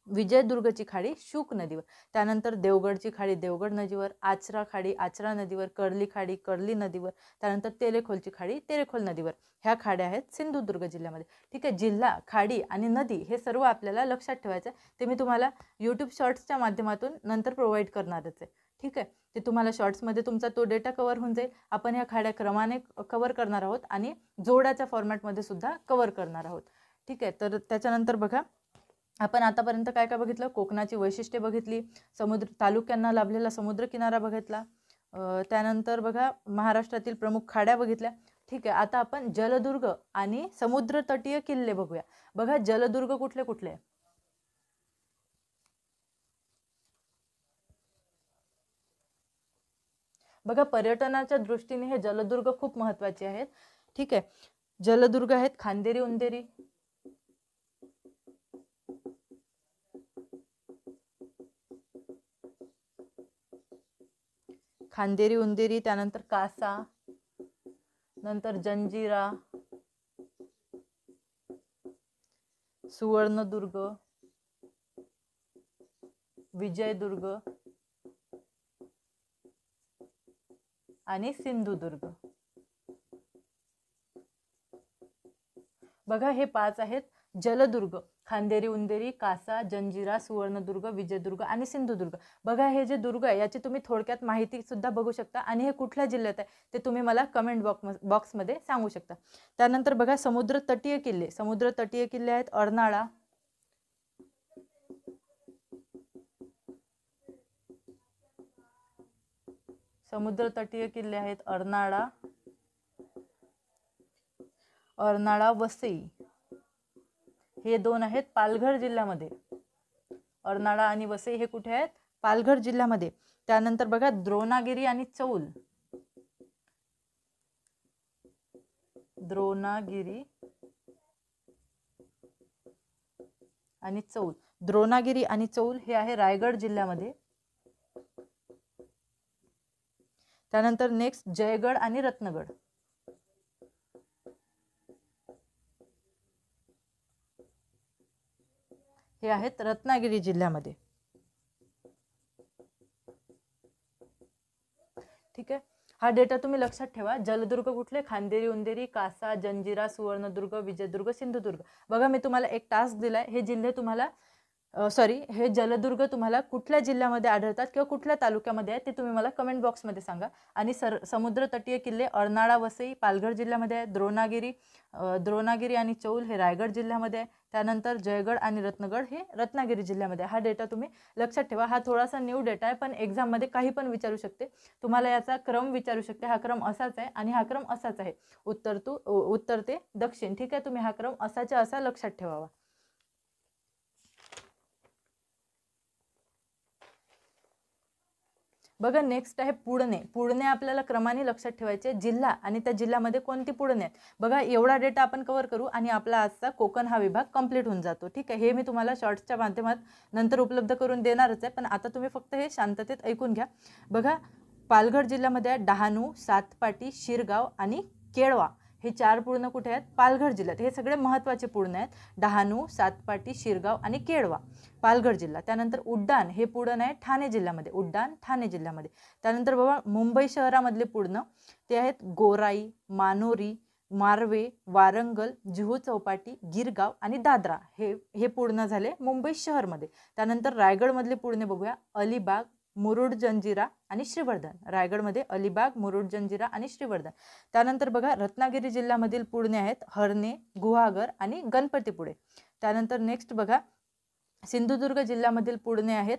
विजयदुर्गची खाडी शुक नदीवर. त्यानंतर देवगडची खाडी देवगड नदीवर. आचरा खाडी आचरा नदीवर. कर्ली खाडी कर्ली नदीवर. त्यानंतर तेरेखोलची खाडी तेरेखोल नदीवर. ह्या खाड्या आहेत सिंधुदुर्ग जिल्ह्यामध्ये, ठीक आहे. जिल्हा, खाडी आणि नदी हे सर्व आपल्याला लक्षात ठेवायचं. ते मी तुम्हाला यूट्यूब शॉर्ट्सच्या माध्यमातून नंतर प्रोव्हाइड करणारच आहे, ठीक आहे. ते तुम्हाला शॉर्ट्समध्ये तुमचा तो डेटा कव्हर होऊन जाईल. आपण ह्या खाड्या क्रमाने कव्हर करणार आहोत आणि जोड्याच्या फॉर्मॅटमध्ये सुद्धा कव्हर करणार आहोत, ठीक आहे. तर त्याच्यानंतर बघा, आपण आतापर्यंत काय काय बघितलं? कोकणाची वैशिष्ट्ये बघितली, समुद्र तालुक्यांना लाभलेला समुद्र किनारा बघितला, त्यानंतर बघा महाराष्ट्रातील प्रमुख खाड्या बघितल्या, ठीक आहे. आता आपण जलदुर्ग आणि समुद्र तटीय किल्ले बघूया. बघा जलदुर्ग कुठले कुठले? बघा पर्यटनाच्या दृष्टीने हे जलदुर्ग खूप महत्त्वाचे आहेत, ठीक आहे. जलदुर्ग आहेत खांदेरी उंदेरी, खांदेरी उंदेरी, त्यानंतर कासा, नंतर जंजिरा, सुवर्णदुर्ग, विजयदुर्ग आणि सिंधुदुर्ग. बघा हे 5 आहेत जलदुर्ग: खांदेरी उंदेरी, कासा, जंजिरा, सुवर्णदुर्ग, विजयदुर्ग आणि सिंधुदुर्ग. बघा हे जे दुर्ग आहे याची तुम्ही थोडक्यात माहिती सुद्धा बघू शकता आणि हे कुठल्या जिल्ह्यात आहे ते तुम्ही मला कमेंट बॉक्समध्ये सांगू शकता. त्यानंतर बघा समुद्र तटीय किल्ले. समुद्र तटीय किल्ले आहेत अर्नाळा, समुद्र तटीय किल्ले आहेत अर्नाळा, वसई. हे 2 आहेत पालघर जिल्ह्यामध्ये. अर्नाळा आणि वसई हे कुठे आहेत? पालघर जिल्ह्यामध्ये. त्यानंतर बघा द्रोणागिरी आणि चौल. द्रोणागिरी आणि चौल. द्रोणागिरी आणि चौल हे आहे रायगड जिल्ह्यामध्ये. त्यानंतर नेक्स्ट जयगड आणि रत्नगड. हे आहेत रत्नागिरी जिल्ह्यामध्ये, ठीक आहे. हा डेटा तुम्ही लक्षात ठेवा. जलदुर्ग कुठले? खांदेरी उंदेरी, कासा, जंजिरा, सुवर्णदुर्ग, विजयदुर्ग, सिंधुदुर्ग. बघा मी तुम्हाला एक टास्क दिलाय. हे जिल्हे तुम्हाला हे जलदुर्ग तुम्हाला कुठल्या जिल्ह्यामध्ये आढळतात किंवा कुठल्या तालुक्यामध्ये आहे ते तुम्ही मला कमेंट बॉक्समध्ये सांगा. आणि समुद्र तटीय किल्ले अर्नाळा, वसई पालघर जिल्ह्यामध्ये आहे. द्रोणागिरी आणि चौल हे रायगड जिल्ह्यामध्ये आहे. त्यानंतर जयगड आणि रत्नगड हे रत्नागिरी जिल्ह्यामध्ये. हा डेटा तुम्ही लक्षात ठेवा. हा थोडासा न्यू डेटा आहे पण एक्झाममध्ये काही पण विचारू शकते. तुम्हाला याचा क्रम विचारू शकते. हा क्रम असाच आहे आणि हा क्रम असाच आहे, उत्तर ते दक्षिण, ठीक आहे. तुम्ही हा क्रम असाच्या असा लक्षात ठेवावा. बघा नेक्स्ट आहे पुळणे. पुळणे आपल्याला क्रमाने लक्षात ठेवायचे, जिल्हा आणि त्या जिल्ह्यामध्ये कोणती पुळणे आहेत. बघा एवढा डेटा आपण कव्हर करू आणि आपला आजचा कोकण हा विभाग कंप्लीट होऊन जातो, ठीक आहे. हे मी तुम्हाला शॉर्ट्सच्या माध्यमात नंतर उपलब्ध करून देणारच आहे, पण आता तुम्ही फक्त हे शांततेत ऐकून घ्या. बघा पालघर जिल्ह्यामध्ये डहाणू, सातपाटी, शिरगाव आणि केळवा हे 4 पुळणं कुठे आहेत? पालघर जिल्ह्यात. हे सगळे महत्त्वाचे पुळणं आहेत. डहाणू, सातपाटी, शिरगाव आणि केळवा, पालघर जिल्हा. त्यानंतर उड्डाण हे पुळण आहे ठाणे जिल्ह्यामध्ये, उड्डाण ठाणे जिल्ह्यामध्ये. त्यानंतर बाबा मुंबई शहरामधले पुळणं ते आहेत गोराई, मानोरी, मारवे, वारंगल, जुहू चौपाटी, गिरगाव आणि दादरा. हे पुळणं झाले मुंबई शहरमध्ये. त्यानंतर रायगडमधले पुळणे बघूया. अलिबाग, मुरुड जंजिरा आणि श्रीवर्धन. रायगडमध्ये अलिबाग, मुरुड जंजिरा आणि श्रीवर्धन. त्यानंतर बघा रत्नागिरी जिल्ह्यामधील पुळणे आहेत हरणे, गुहागर आणि गणपतीपुळे. त्यानंतर नेक्स्ट बघा सिंधुदुर्ग जिल्ह्यामधील पुळणे आहेत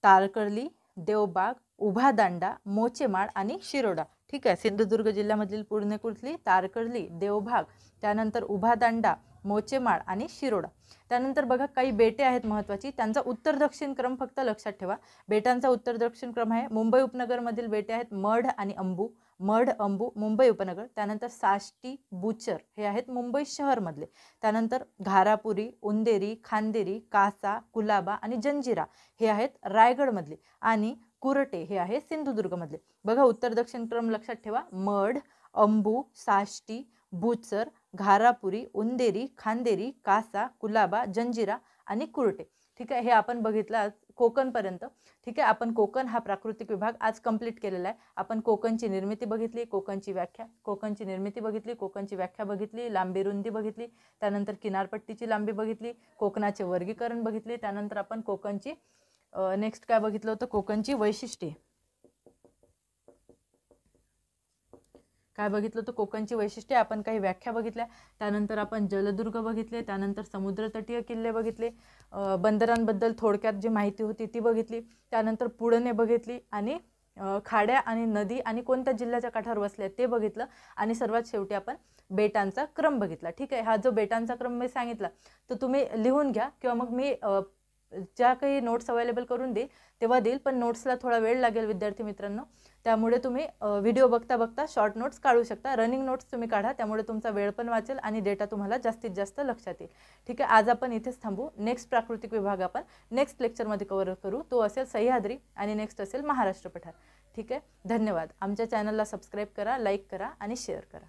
तारकर्ली, देवबाग, उभादांडा, मोचेमाड आणि शिरोडा. ठीक आहे, सिंधुदुर्ग जिल्ह्यामधील पुळणे कुठली? तारकर्ली, देवबाग, त्यानंतर उभादांडा, मोचेमाड आणि शिरोडा. त्यानंतर बघा काही बेटे आहेत महत्त्वाची, त्यांचा उत्तर दक्षिण क्रम फक्त लक्षात ठेवा. बेटांचा उत्तर दक्षिण क्रम आहे. मुंबई उपनगरमधील बेटे आहेत मढ आणि अंबू. मढ, अंबू मुंबई उपनगर. त्यानंतर साष्टी, बुचर हे आहेत मुंबई शहरमधले. त्यानंतर घारापुरी, उंदेरी, खांदेरी, कासा, कुलाबा आणि जंजिरा हे आहेत रायगडमधले. आणि कुरटे हे आहे सिंधुदुर्गमधले. बघा उत्तर दक्षिण क्रम लक्षात ठेवा. मढ, अंबू, साष्टी, बुचर, घारापुरी, उंदेरी, खांदेरी, कासा, कुलाबा, जंजिरा आणि कुरटे. ठीक आहे, हे आपण बघितलं आज कोकणपर्यंत. ठीक आहे, आपण कोकण हा प्राकृतिक विभाग आज कंप्लीट केलेला आहे. आपण कोकणची निर्मिती बघितली, कोकणची निर्मिती बघितली, कोकणची व्याख्या बघितली, लांबी रुंदी बघितली, त्यानंतर किनारपट्टीची लांबी बघितली, कोकणाचे वर्गीकरण बघितले. त्यानंतर आपण कोकणची नेक्स्ट काय बघितलं होतं? कोकणची वैशिष्ट्ये काय बघितलं होतं? कोकणची वैशिष्ट्ये. आपण काही व्याख्या बघितल्या. त्यानंतर आपण जलदुर्ग बघितले, त्यानंतर समुद्रतटीय किल्ले बघितले, बंदरांबद्दल थोडक्यात जी माहिती होती ती बघितली. त्यानंतर पुळणे बघितली आणि खाड्या आणि नदी आणि कोणत्या जिल्ह्याच्या काठावर वसल्या ते बघितलं. आणि सर्वात शेवटी आपण बेटांचा क्रम बघितला. ठीक आहे, हा जो बेटांचा क्रम मी सांगितला तो तुम्ही लिहून घ्या किंवा मग मी ज्या काही नोट्स अवेलेबल करून देईल तेव्हा देईल, पण नोट्सला थोडा वेळ लागेल विद्यार्थी मित्रांनो. त्यामुळे तुम्ही व्हिडिओ बघता बघता शॉर्ट नोट्स काढू शकता. रनिंग नोट्स तुम्ही काढा, त्यामुळे तुमचा वेळ पण वाचेल आणि डेटा तुम्हाला जास्तीत जास्त लक्षात येईल. ठीक आहे, आज आपण इथेच थांबू. नेक्स्ट प्राकृतिक विभाग आपण नेक्स्ट लेक्चरमध्ये कव्हर करू. तो असेल सह्याद्री आणि नेक्स्ट असेल महाराष्ट्र पठार. ठीक आहे, धन्यवाद. आमच्या चॅनलला सबस्क्राईब करा, लाईक करा आणि शेअर करा.